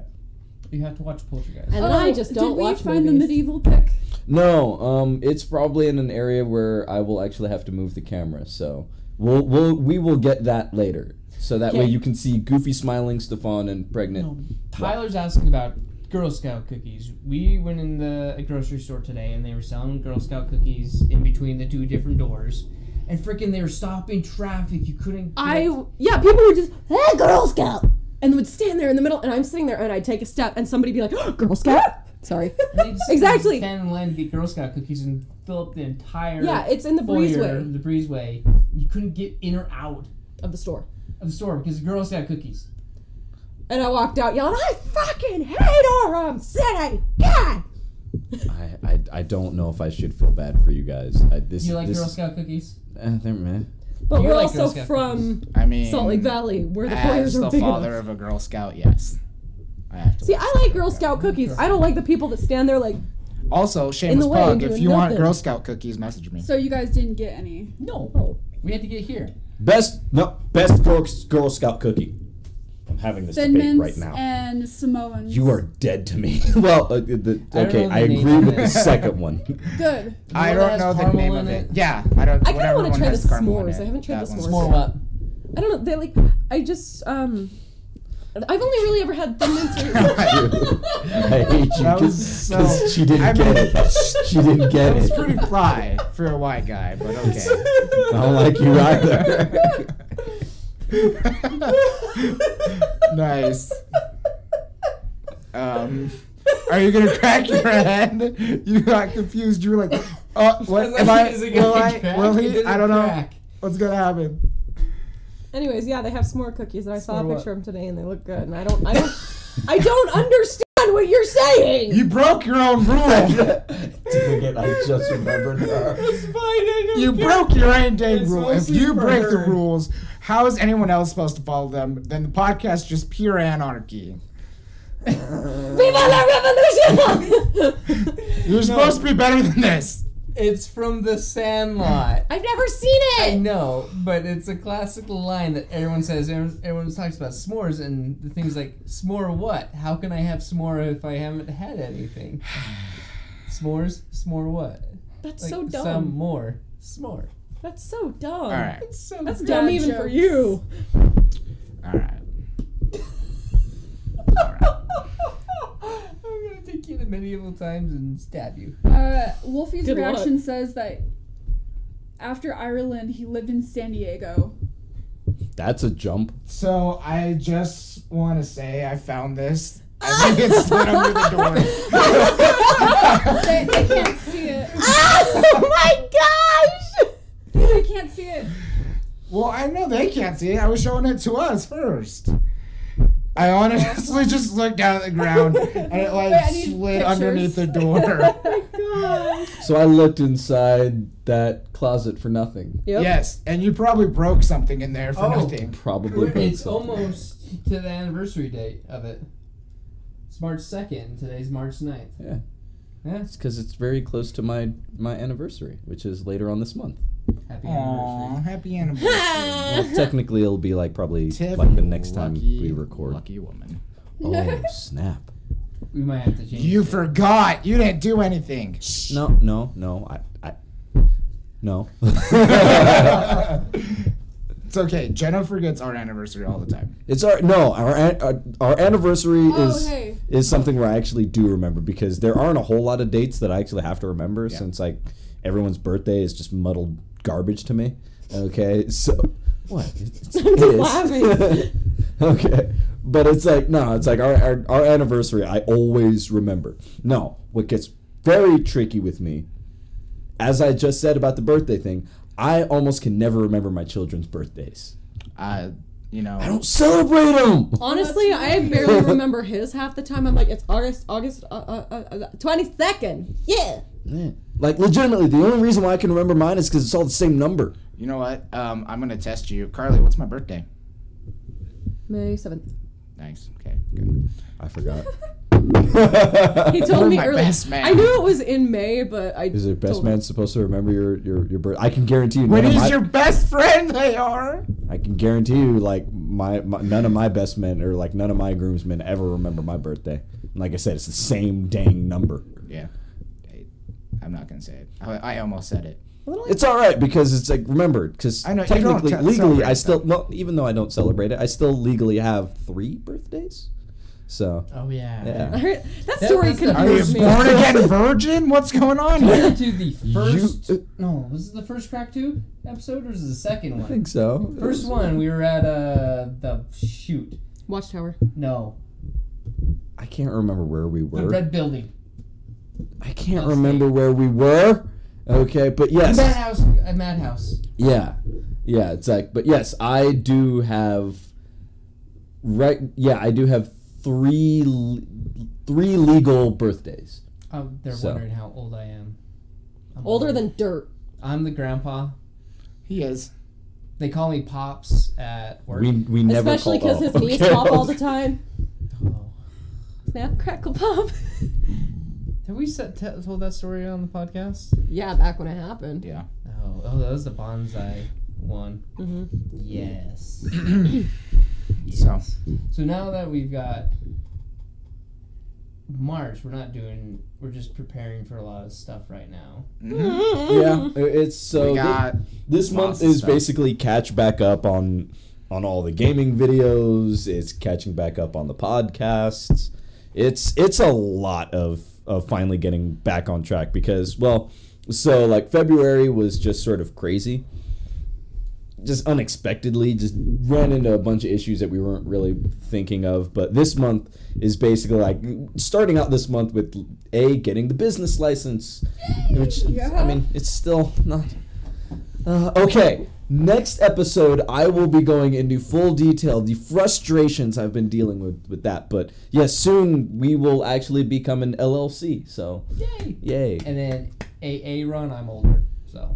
You have to watch Poltergeist. And I just don't watch Did we find movies. the medieval pick? No, it's probably in an area where I will actually have to move the camera, so we will get that later. So that way Okay. you can see goofy smiling Stephan and pregnant. No, Tyler's asking about Girl Scout cookies. We went in the grocery store today and they were selling Girl Scout cookies in between the two different doors. And freaking they were stopping traffic. You couldn't get... People would just, hey, Girl Scout! And would stand there in the middle, and I'm sitting there, and I'd take a step, and somebody'd be like, oh, Girl Scout? Sorry. And they'd just Exactly. stand in line to get Girl Scout cookies and fill up the entire Yeah, it's in the foyer, breezeway the breezeway. You couldn't get in or out of the store. of the store because of Girl Scout cookies. And I walked out yelling, I fucking hate Orem City! God! I don't know if I should feel bad for you guys. Do you like Girl Scout cookies? They're meh. But You we're like also Girl Scout from I mean, Salt Lake Valley, where the as foyers the are big father enough. of a Girl Scout, yes. I have to See, watch I that like Girl Scout cookies. I don't like the people that stand there like, Also, shameless way plug, and if doing you want nothing. Girl Scout cookies, message me. So you guys didn't get any. No. We had to get here. Best Girl Scout cookie. I'm having this Thin debate Mints right now. and Samoans. You are dead to me. Well, I don't know okay, the I name agree of with it. the second one. good. I one that don't has know the caramel name in of it? it. Yeah, I don't. I kinda whatever wanna one try has the caramel in s'mores. it, I haven't tried that the one's s'mores. More good. what? I don't know, they like, I just, I've only really ever had Thin Mints. I hate you That was because so- she didn't I get mean- it. She didn't get It's it. pretty fly for a white guy, but okay. I don't like you either. Nice. Are you gonna crack your head? You got confused. You were like, "Oh, what? Am I? Is it Will gonna I? crack? Will It he? doesn't I don't know. crack. What's gonna happen?" Anyways, yeah, they have s'more cookies, and I saw S'more a what? picture of them today, and they look good, and I don't understand what you're saying! You broke your own rule. I just remembered that. You broke your own dang It's rule. If mostly you for break the her. rules, how is anyone else supposed to follow them? Then the podcast just pure anarchy. Viva la revolution! You're supposed to be better than this. It's from The Sandlot. I've never seen I it! know, but it's a classic line that everyone says. Everyone talks about s'mores, and the thing's like, s'more what? How can I have s'more if I haven't had anything? S'mores? S'more what? That's Like, so dumb. Some more. S'more. That's so dumb. All right. It's so That's good. dumb Bad even for jokes. you. All right. I'm gonna take you to medieval times and stab you. Wolfie's Good reaction luck. says that after Ireland, he lived in San Diego. That's a jump. So I just want to say I found this. I think it's slid under the door. They can't see it. Oh my gosh! They can't see it. Well, I know they can't see it. I was showing it to us first. I honestly just looked down at the ground and it like Wait, I need slid pictures. underneath the door. Oh my gosh. So I looked inside that closet for nothing. Yep. Yes, and you probably broke something in there for Oh. nothing. Probably. broke It's something. almost to the anniversary date of it. It's March 2nd. Today's March 9th. Yeah. Yeah. It's because it's very close to my anniversary, which is later on this month. Happy Aww, anniversary. happy anniversary. Well, technically, it'll be like probably Tiff, like the next time lucky- we record. Lucky woman. Oh snap! We might have to change You it. forgot. You didn't do anything. No. No. It's okay. Jenna forgets our anniversary all the time. It's our anniversary Oh, hey. is something where I actually do remember because there aren't a whole lot of dates that I actually have to rember Yeah. since like everyone's birthday is just muddled garbage to me. Okay, so what? I'm just laughing. Okay, but it's like no, it's like our anniversary. I always remember. No, what gets very tricky with me, as I just said about the birthday thing, I almost can never remember my children's birthdays. You know, I don't celebrate them. Honestly, I barely remember his half the time. I'm like, it's August 22nd. Yeah. Yeah. Like legitimately, the only reason why I can remember mine is because it's all the same number. You know what? I'm gonna test you, Carly. What's my birthday? May 7th. Nice. Okay. Good. I forgot. He told You're me my earlier. best man. I knew it was in May, but I Is your best told man him. supposed to remember your birth? I can guarantee you. When none of he's my- your best friend, they are. I can guarantee you, like my none of my best men or like none of my groomsmen ever remember my birthday. And like I said, it's the same dang number. Yeah. I'm not gonna say it. I almost said it. It's all right because it's like remember because I know, you don't technically legally celebrate I still them. well even though I don't celebrate it I still legally have 3 birthdays. So Oh yeah. Yeah. I heard, that That- story that's the- Are you confused me. born again virgin? What's going on Was here? it to the first? No, was it the first Crack 2 episode or was it the second I one? think so. First one, we were at the shoot. Watchtower. No, I can't remember where we the were. red building. I can't Let's remember see. were. Okay, but yes. Madhouse. A madhouse. Yeah. Yeah, it's like but yes, I do have I do have 3 legal birthdays. They're So. wondering how old I am. I'm Older old. than dirt. I'm the grandpa. He is. They call me Pops at work. We never Especially call- because his oh, knees okay. pop all the time. Oh. Snap, crackle, pop. Have we told that story on the podcast? Yeah, back when it happened. Yeah. Oh, that was the bonsai one. Mm-hmm. Yes. So. So now that we've got March, we're just preparing for a lot of stuff right now. Mhm. Yeah, it's so We got this month lots of is stuff. basically catch back up on all the gaming videos. It's catching back up on the podcasts. It's a lot of finally getting back on track because so like February was just sort of crazy. Just unexpectedly just ran into a bunch of issues that we weren't really thinking of, but this month is basically like starting out this month with getting the business license, which I mean it's still not okay. Next episode I will be going into full detail the frustrations I've been dealing with that, but yes, soon we will actually become an LLC, so yay. And then AA Ron, I'm older, so.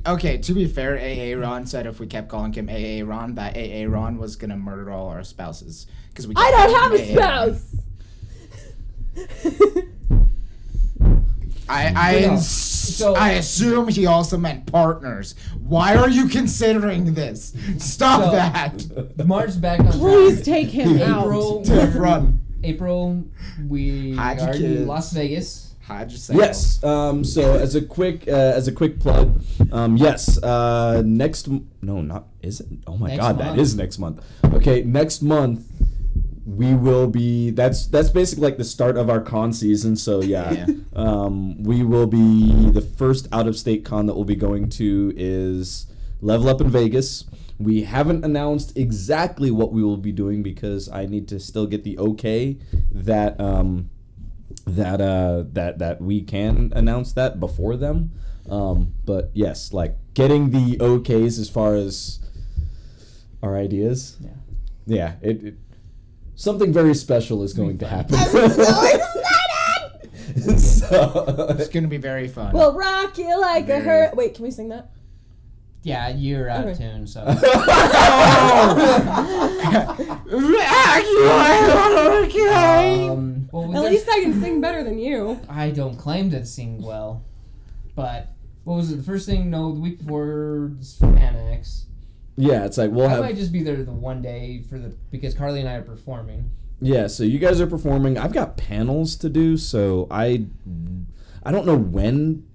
Okay, to be fair, AA Ron said if we kept calling him AA Ron, that AA Ron was gonna murder all our spouses. Because we. I don't have a kept calling him spouse. I assume he also meant partners. Why are you considering this? Stop So- that. March's back on Please track. take him out. Run. We Hide your are in kids. Las Vegas. How'd you say? Yes. So as a quick plug, yes. Not is it? Oh my Next God, month. that is next month. Okay, next month we will be. That's basically like the start of our con season. So yeah, we will be the first out of state con that we'll be going to is Level Up in Vegas. We haven't announced exactly what we will be doing because I need to still get the okay that we can announce that before them. But yes, like getting the okays as far as our ideas. Yeah. It something very special is going to happen. So, It's gonna be very fun. We'll rock you like a Very- hurt. Wait, can we sing that? Yeah, you're out of Okay. tune, so. Well, At least I can sing better than you. I don't claim to sing well, but what was it? The first thing? No, the week before Annex. yeah, it's like we'll I have. might just be there the one day because Carly and I are performing. Yeah, so you guys are performing. I've got panels to do, so I don't know when.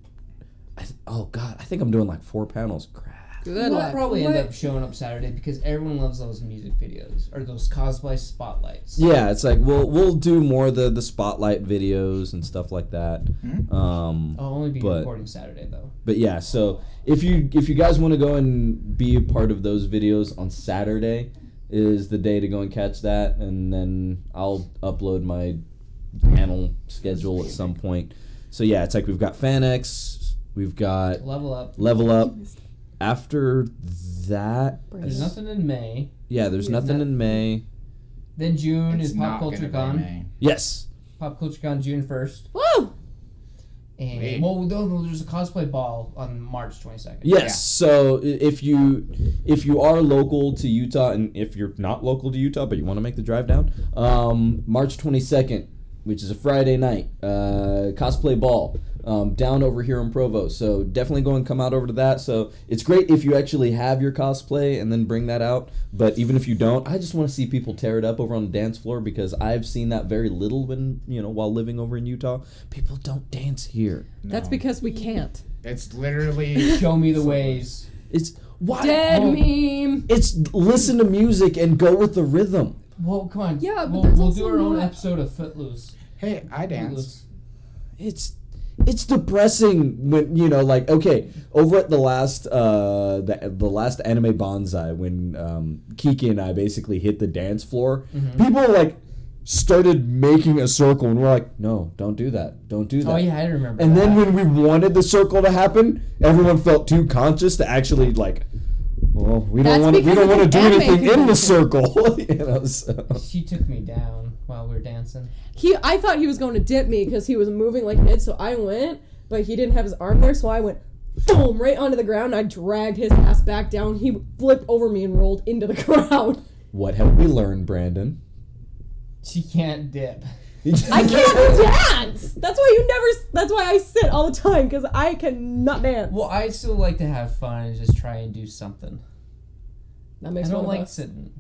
Oh God, I think I'm doing like 4 panels. Crap. Good We'll luck. probably end What? up showing up Saturday because everyone loves those music videos or those cosplay spotlights. Yeah, it's like we'll do more of the spotlight videos and stuff like that. I'll only be But- recording Saturday though. But yeah, so if you guys want to go and be a part of those videos on Saturday is the day to go and catch that, and then I'll upload my panel schedule at some point. So yeah, it's like we've got FanX, we've got Level up. Level Up. After that, There's nothing in May. yeah, there's nothing in May. Then June It's is not Pop Culture gonna be Con. May. Yes. Pop Culture Con June 1st. Woo! And Wait. well, no, there's a cosplay ball on March 22nd. Yes. Yeah. So if you are local to Utah, and if you're not local to Utah but you want to make the drive down, March 22nd, which is a Friday night, cosplay ball down over here in Provo. So definitely go and come out over to that. So it's great if you actually have your cosplay and then bring that out. But even if you don't, I just want to see people tear it up over on the dance floor, because I've seen that very little when while living over in Utah. People don't dance here. That's No. because we can't. It's literally Show me the ways. It's why. Dead well- meme. It's listen to music and go with the rhythm. Well, come on. Yeah, but we'll there's do also our own not- episode of Footloose. hey, I dance. Footloose. It's depressing when like, okay, over at the last the last anime bonsai, when Kiki and I basically hit the dance floor, people like started making a circle, and we're like, no, don't do that, don't do that. Oh yeah, I remember. And then that. when we wanted the circle to happen, everyone felt too conscious to actually like, well, we don't That's want to because do it's an anime anything in the convention. circle. So. She took me down while we were dancing. I thought he was going to dip me because he was moving like it, so I went, but he didn't have his arm there, so I went boom right onto the ground. I dragged his ass back down. He flipped over me and rolled into the ground. What have we learned, Brandon? She can't dip. I can't dance. That's why I sit all the time, because I cannot dance. Well, I still like to have fun and just try and do something. That I makes don't one like of us. sitting.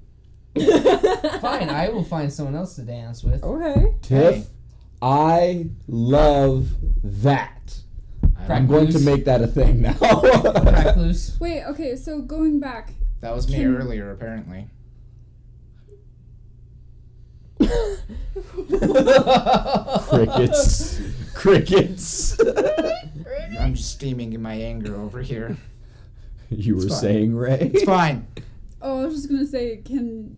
Fine, I will find someone else to dance with. Okay. Tiff, Hey. I love that. I'm going to loose. make that a thing now. Crack loose. Wait, okay, so going back. That was me Can- earlier, apparently. Crickets. Crickets. I'm just steaming in my anger over here. You were It's fine. saying, Ray? It's fine. Oh, I was just gonna say, can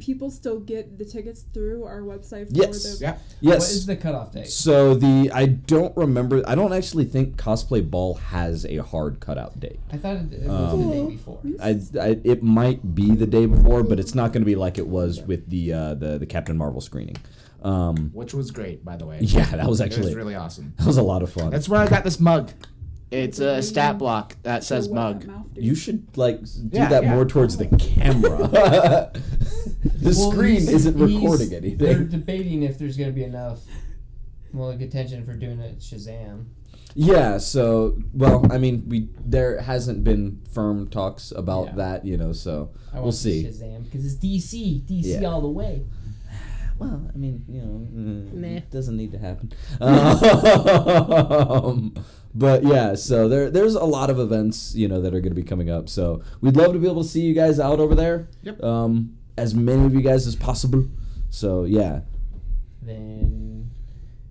people still get the tickets through our website for Yes. the Yeah. What Yes. is the cutoff date? So I don't remember. I don't actually think Cosplay Ball has a hard cutout date. I thought it was the day before. It might be the day before, but it's not going to be like it was with the Captain Marvel screening. Which was great, by the way. Yeah, that was It actually was really awesome. that was a lot of fun. That's where I got this mug. It's a stat block that says what that mug. mouth do. You should do Yeah, that yeah. more towards the camera. The screen isn't recording They're anything. debating if there's going to be enough attention for doing it Shazam. Yeah, so I mean, there hasn't been firm talks about Yeah. that, so I we'll want to see. Shazam because it's DC. DC Yeah. all the way. Well, I mean, Meh. it doesn't need to happen. But yeah, so there's a lot of events, that are going to be coming up. So we'd love to be able to see you guys out over there. Yep. As many of you guys as possible. So yeah, Then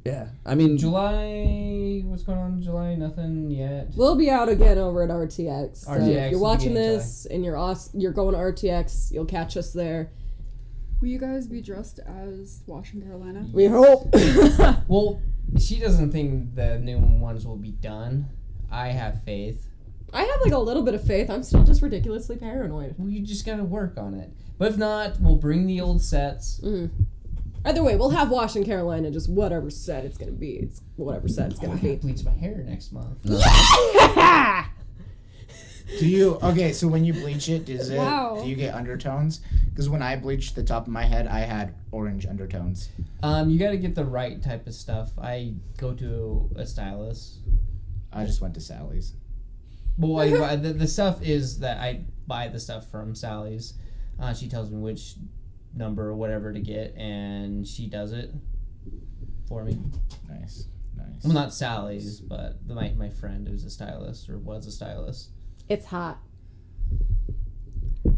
yeah. I mean, July, what's going on in July? Nothing yet. We'll be out again over at RTX. So RTX if you're watching beginning of this and you're going to RTX, you'll catch us there. Will you guys be dressed as Washington, Carolina? We hope. Well, she doesn't think the new ones will be done. I have faith. I have like a little bit of faith. I'm still just ridiculously paranoid. Well, you just gotta work on it. But if not, we'll bring the old sets. Either way, we'll have Washington, Carolina, just whatever set it's gonna be. It's whatever set it's I gonna have to be. bleach my hair next month. Do you okay? So when you bleach it, Wow. do you get undertones? Because when I bleached the top of my head, I had orange undertones. You gotta get the right type of stuff. I go to a stylist. I just went to Sally's. Well, the stuff is that I buy the stuff from Sally's. She tells me which number or whatever to get, and she does it for me. Nice. Well, not Sally's, but my friend who's a stylist or was a stylist. It's hot.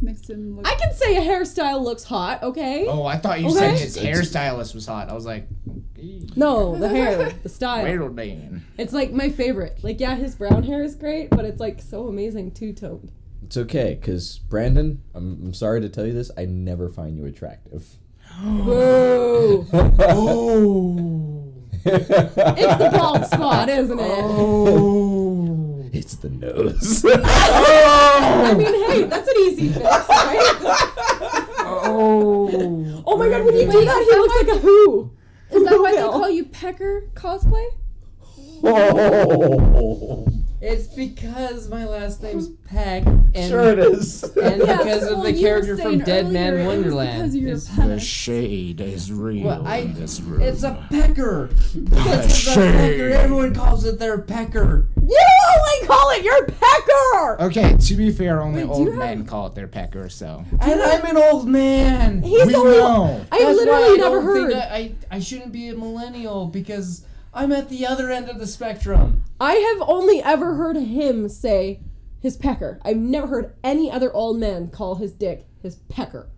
makes him look. I can say a hairstyle looks hot, okay? Oh, I thought you Okay. said his hairstylist was hot. I was like, okay. No, the hair, the style. Well, Dan. It's like my favorite. Like, yeah, his brown hair is great, but it's like so amazing two-toned. It's okay, because Brandon, I'm sorry to tell you this, I never find you attractive. Whoa! Oh. It's the bald spot, isn't it? Oh. It's the nose. I mean, hey, that's an easy fix, right? Oh. Oh my god, when you do that, he looks like a who. Is that why they Bill. call you Pecker cosplay? Oh. It's because my last name's Peck, and Sure it is. and Yeah, because of well, the you were character from saying Dead Man earlier it was Wonderland. because of your It's- pet. The shade is real Well, in this room. It's a pecker. It's a pecker. Everyone calls it their pecker. You only call it your pecker! Okay, to be fair, only Wait, do you old have- men call it their pecker, so. And I'm an old man. He's We the only know. I That's why literally I never don't think heard. I shouldn't be a millennial because I'm at the other end of the spectrum. I have only ever heard him say his pecker. I've never heard any other old man call his dick his pecker.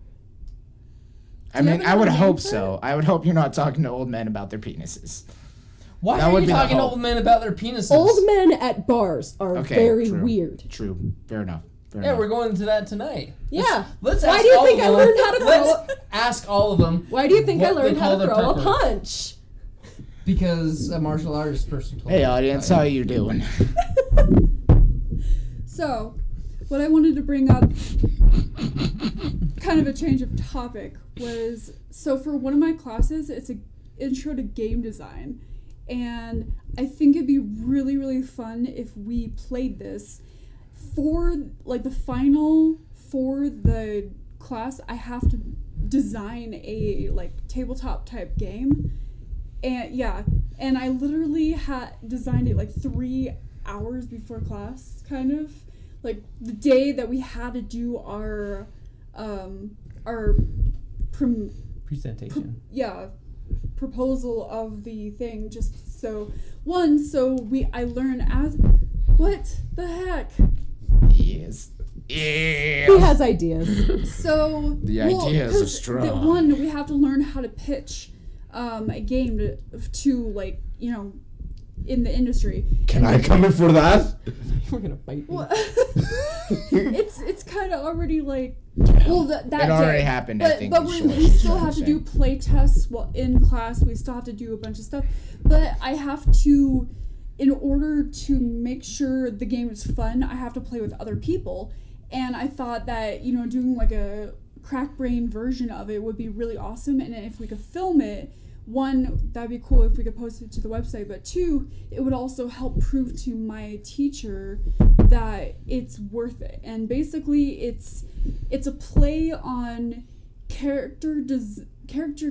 I Do you mean, have I would another name hope for so. I would hope you're not talking to old men about their penises. Why That are would you be the talking to hope. old men about their penises? Old men at bars are Okay, very true. weird. True. Fair enough. Fair Yeah, enough. we're going to that tonight. Yeah. Let's Why ask do you all think of I them. learned how to throw Let's ask all of them. Why do you think I what they learned how call to their throw a pecker. punch? Because a martial arts person told me. Hey, audience, how you doing? So, what I wanted to bring up, kind of a change of topic, was so for one of my classes, it's a intro to game design, and I think it'd be really, really fun if we played this for like the final for the class. I have to design a like tabletop type game, and yeah, and I literally had designed it like 3 hours before class, kind of like the day that we had to do our Presentation. proposal of the thing, just so I learn as what the heck. Yes. He Yeah. has ideas. So The ideas are 'cause strong. One, we have to learn how to pitch a game to like, you know, in the industry. Can I come in for that? We're gonna bite you. Well, it's kind of already like, well, that It already day. happened, I But think, but in we short. still have to do play tests while in class. We still have to do a bunch of stuff. But I have to, in order to make sure the game is fun, I have to play with other people. And I thought that, you know, doing like a crack brain version of it would be really awesome. And if we could film it, one, that'd be cool if we could post it to the website, but two, it would also help prove to my teacher that it's worth it. And basically it's a play on character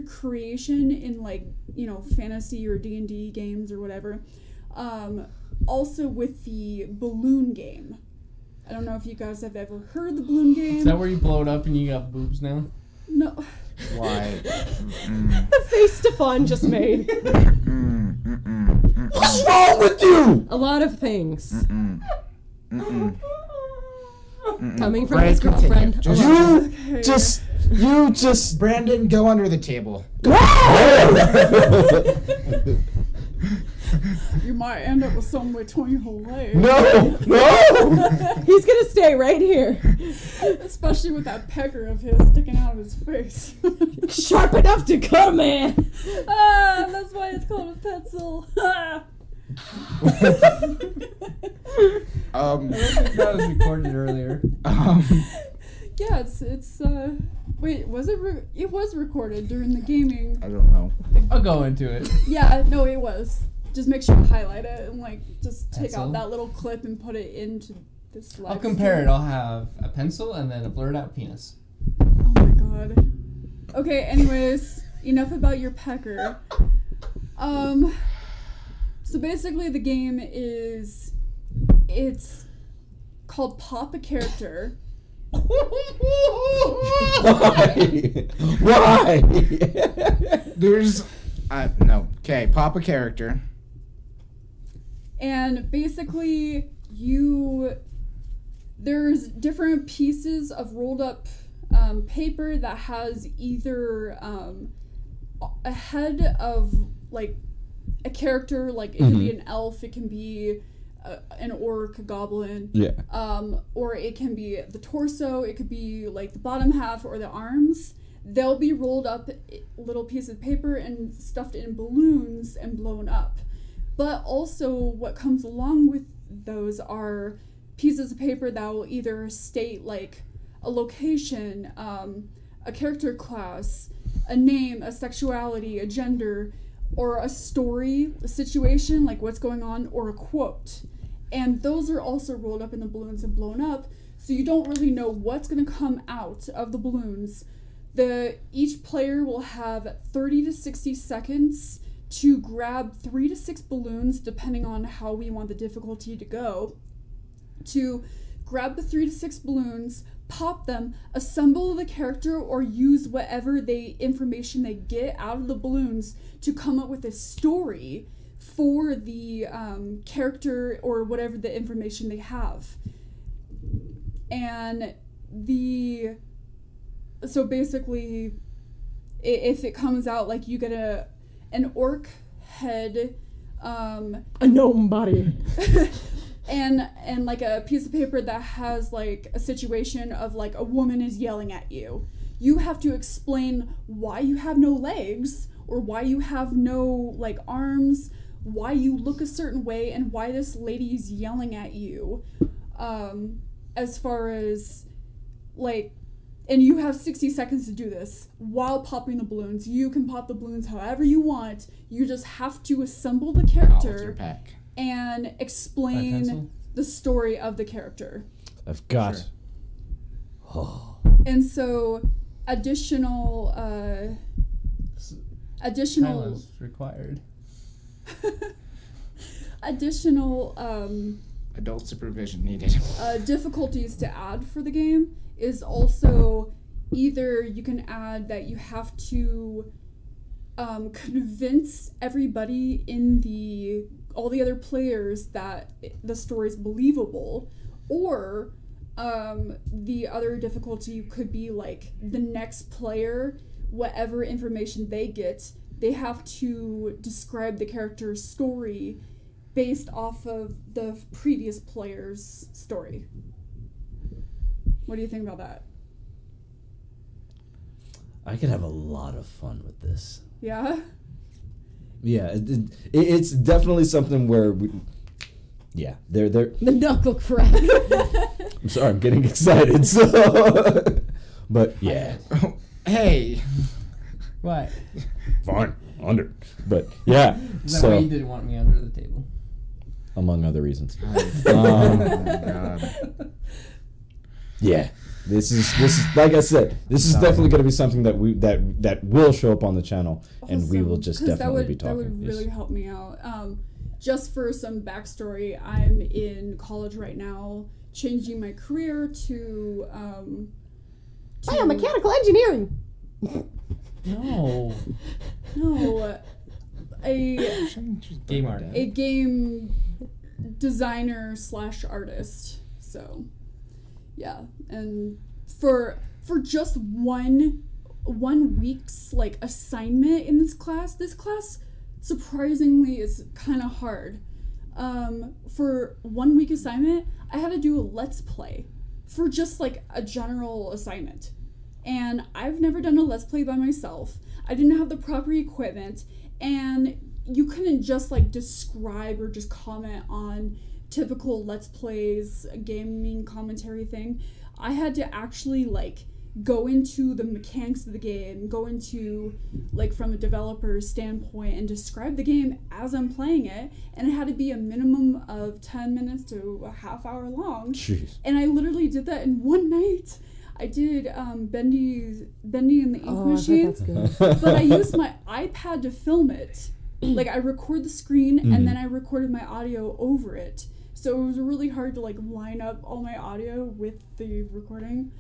creation in, like, you know, fantasy or D&D games or whatever. Also with the balloon game. I don't know if you guys have ever heard the balloon game. Is that where you blow it up and you got boobs now? No. Why? The face Stephan just made. What's wrong with you? A lot of things. Coming from Right, his girlfriend. continue. a lot. You just. Brandon, go under the table. You might end up with some between your legs. No. He's gonna stay right here. Especially with that pecker of his sticking out of his face. Sharp enough to cut a man. That's why it's called a pencil. I don't think that was recorded earlier. Yeah, it's wait, was it it was recorded during the gaming. I don't know. I'll go into it. Yeah, no, it was. Just make sure to highlight it and like just take Pencil? out that little clip and put it into this live I'll compare it. I'll have a pencil and then a blurred out penis. Oh my god. Okay, anyways, enough about your pecker. So basically the game it's called Pop a Character. Why? There's, no. Okay, pop a character. And basically there's different pieces of rolled up paper that has either a head of like a character, like it can be an elf, it can be an orc, a goblin, or it can be the torso, it could be like the bottom half or the arms. They'll be rolled up little pieces of paper and stuffed in balloons and blown up. But also what comes along with those are pieces of paper that will either state like a location, a character class, a name, a sexuality, a gender, or a story, a situation, like what's going on, or a quote. And those are also rolled up in the balloons and blown up, so you don't really know what's going to come out of the balloons. Each player will have 30 to 60 seconds to grab 3 to 6 balloons, depending on how we want the difficulty to go, to grab the 3 to 6 balloons, pop them, assemble the character, or use whatever information they get out of the balloons to come up with a story for the character or whatever the information they have. And so basically, if it comes out like you get an orc head, a gnome body. and like a piece of paper that has like a situation of like a woman is yelling at you. You have to explain why you have no legs, or why you have no like arms, why you look a certain way, and why this lady is yelling at you. As far as like, and you have 60 seconds to do this while popping the balloons. You can pop the balloons however you want. You just have to assemble the character and explain the story of the character. I've got. Sure. Oh. And so additional Silence required. additional Adult supervision needed. difficulties to add for the game is also either you can add that you have to convince everybody in all the other players that the story is believable, or the other difficulty could be like the next player, whatever information they get, they have to describe the character's story based off of the previous player's story. What do you think about that? I could have a lot of fun with this. Yeah? Yeah, it's definitely something where they're The knuckle crack. I'm sorry, I'm getting excited. So, but yeah, Hey. What? fine, under. But yeah, Is that so why you didn't want me under the table? among other reasons. Oh my god. Yeah, this is like I said, this is definitely going to be something that will show up on the channel, and we will just 'Cause definitely be talking. That would Yes. really help me out. Just for some backstory, I'm in college right now, changing my career to Biomechanical engineering. No. no, a Game art. a game designer / artist. So yeah, and for just one week's like assignment in this class surprisingly is kind of hard. For 1 week assignment, I had to do a let's play for just like a general assignment, and I've never done a let's play by myself. I didn't have the proper equipment, and you couldn't just like describe or just comment on typical let's plays, gaming commentary thing. I had to actually like go into the mechanics of the game, go into like from a developer's standpoint and describe the game as I'm playing it, and it had to be a minimum of 10 minutes to a half hour long. Jeez. And I literally did that in one night. I did Bendy and the Ink Machine, That's good. but I used my iPad to film it. Like I record the screen and then I recorded my audio over it. So it was really hard to like line up all my audio with the recording.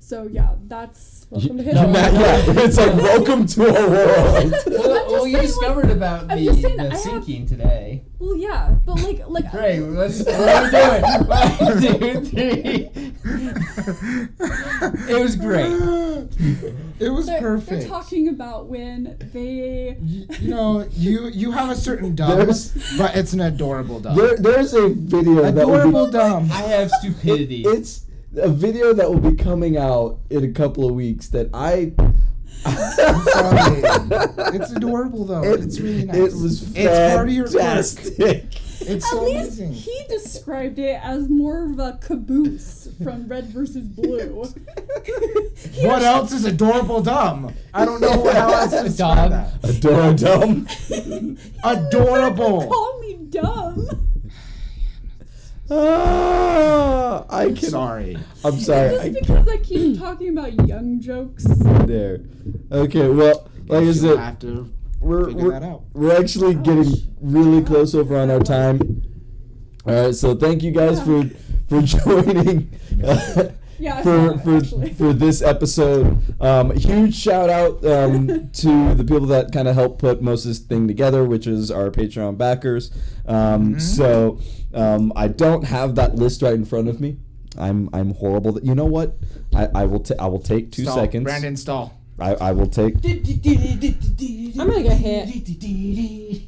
So yeah, that's Welcome to Yeah, history. it's like welcome to a world. Well, you discovered about I'm the just saying, I have- sinking today. well, yeah, but like Great, let's what are we doing? 1, 2, 3. It was great. It was they're perfect. talking about when they. You know, you have a certain dumb, There's- but it's an adorable dumb. There's a video that will Adorable be, dumb. I have stupidity. it's a video that will be coming out in a couple of weeks that I. I'm sorry. It's adorable though. It's really nice. It was It's part of your quirk. fantastic. It's At so least amazing. he described it as more of a caboose from Red versus Blue. What else is adorable dumb? I don't know how else to describe dog. that. Adorable. Adorable. Call me dumb. I can. Sorry. I'm sorry. Just because I keep talking about young jokes. There. Okay. Well, like I You'll said, have to we're figure that out. we're actually getting really close over on our time. All right. So thank you guys for joining. Yeah, I saw it, actually. For this episode, huge shout out to the people that kind of helped put most of this thing together, which is our Patreon backers. So I don't have that list right in front of me. I'm horrible. You know what? I will take 2 Stall. seconds. Brandon, stall. I will take. I'm gonna get hit.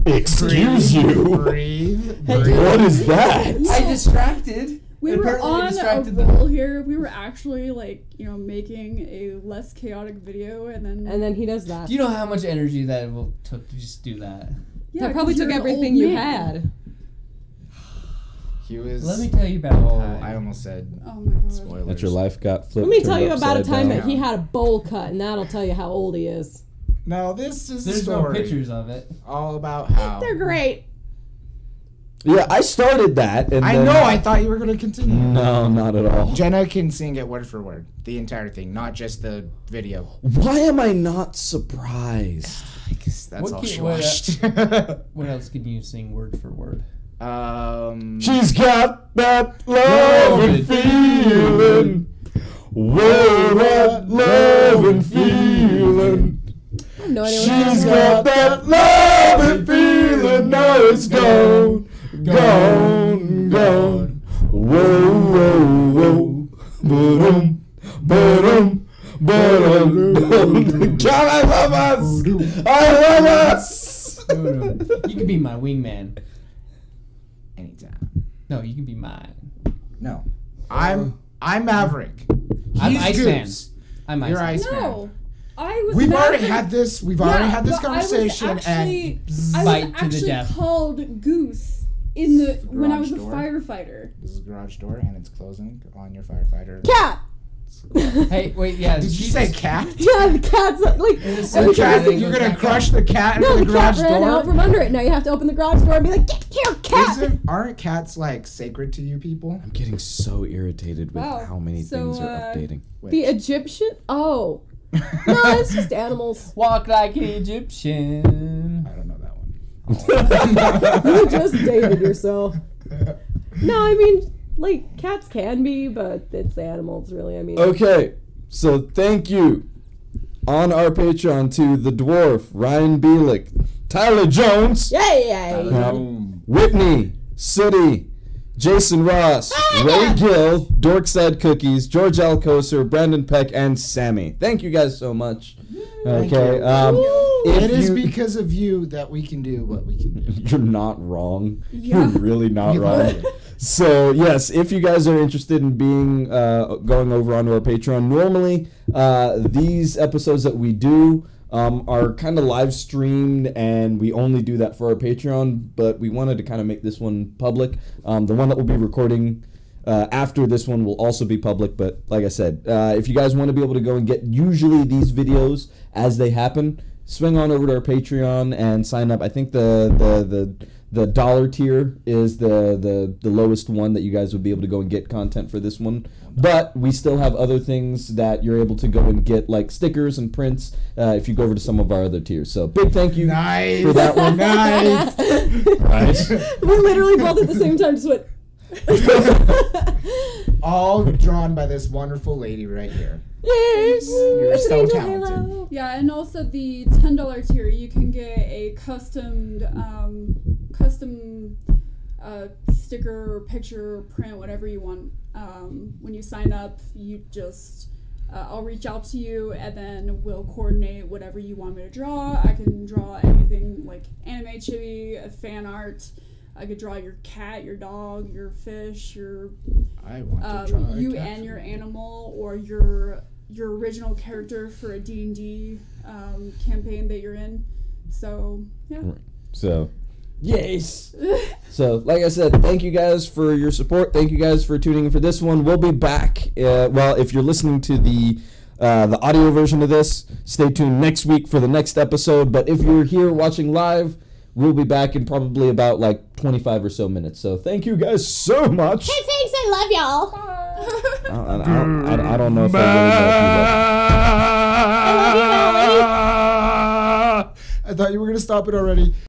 Excuse you. Breathe. Hey, breathe. What is that? I distracted. We were Apparently I on a distracted them. roll here. We were actually making a less chaotic video, and then he does that. Do you know how much energy that took to just do that? yeah, That probably 'cause took you're an everything old you man. had. He was. Let me tell you about Oh, time. I almost said Oh my god. spoilers. That your life got flipped. Let me turned tell you about a upside time down. that he had a bowl cut, and that'll tell you how old he is. No, this is a There's no story pictures of it. all about how. They're great. Yeah, I started that, and I then- know. I thought you were gonna continue. No, not at all. Jenna can sing it word for word, the entire thing, not just the video. Why am I not surprised? I guess that's What all can- what, squashed. What else can you sing word for word? She's got that love and feeling. Whoa, that love and feeling. I have no idea what She's she's got that love and feeling. Now it's gone, gone, gone. Whoa, whoa, whoa. Ba-dum, ba-dum, ba-dum. God, I love us. I love us. You can be my wingman. Anytime. No, you can be mine. No, I'm Maverick. I'm He's Iceman. Goose. I'm You're Iceman. Iceman. No, I was. We've already Maverick. had this. We've already had this but conversation, I was actually, and I Fight was to the actually death. called Goose in the when I garage was a door. firefighter. this is the garage door, and it's closing on your firefighter. cat. Hey, wait, yeah. Did you say cat? Yeah, the cat's like. It's The a every cat time- thing. You're goes gonna back crush up. the cat into No, the the cat garage ran out door? from under it. Now you have to open the garage door and be like, get here, cat. Aren't cats like sacred to you people? I'm getting so irritated with Wow. how many So, things are updating. The Egyptian? Oh. No, it's just animals. Walk like an Egyptian. I don't know that one. You just dated yourself. No, I mean, like, cats can be, but it's animals, really. I mean, Okay, so thank you on our Patreon to the dwarf, Ryan Bielick, Tyler Jones, yay! Boom. Whitney, Sooty, Jason Ross, Ray Gill, Dorkside Cookies, George Alcoser, Brandon Peck, and Sammy. Thank you guys so much. Okay, if It is you- because of you that we can do what we can do. You're not wrong. Yeah. You're really not You wrong. are. So yes, if you guys are interested in being going over onto our Patreon, normally these episodes that we do are kind of live streamed, and we only do that for our Patreon. But we wanted to kind of make this one public. The one that we'll be recording after this one will also be public. But like I said, if you guys want to be able to go and get usually these videos as they happen, swing on over to our Patreon and sign up. I think the dollar tier is the lowest one that you guys would be able to go and get content for this one. But we still have other things that you're able to go and get, like stickers and prints, if you go over to some of our other tiers. So big thank you Nice. for that one. Nice. Right. We literally both at the same time just went. all drawn by this wonderful lady right here. Yes. You're so talented. Yeah, and also the $10 tier, you can get a custom sticker, picture, print, whatever you want. When you sign up, you just I'll reach out to you, and then we'll coordinate whatever you want me to draw. I can draw anything like anime chibi, fan art. I could draw your cat, your dog, your fish, your I want to draw a you cat and for your me. animal, or your original character for a D&D campaign that you're in. So yeah. So, yes. So, like I said, thank you guys for your support. Thank you guys for tuning in for this one. We'll be back. Well, if you're listening to the audio version of this, stay tuned next week for the next episode. But if you're here watching live, we'll be back in probably about like 25 or so minutes. So, thank you guys so much. Hey, thanks. I love y'all. I don't know if I really know if you love I love you, Ellie. I thought you were going to stop it already.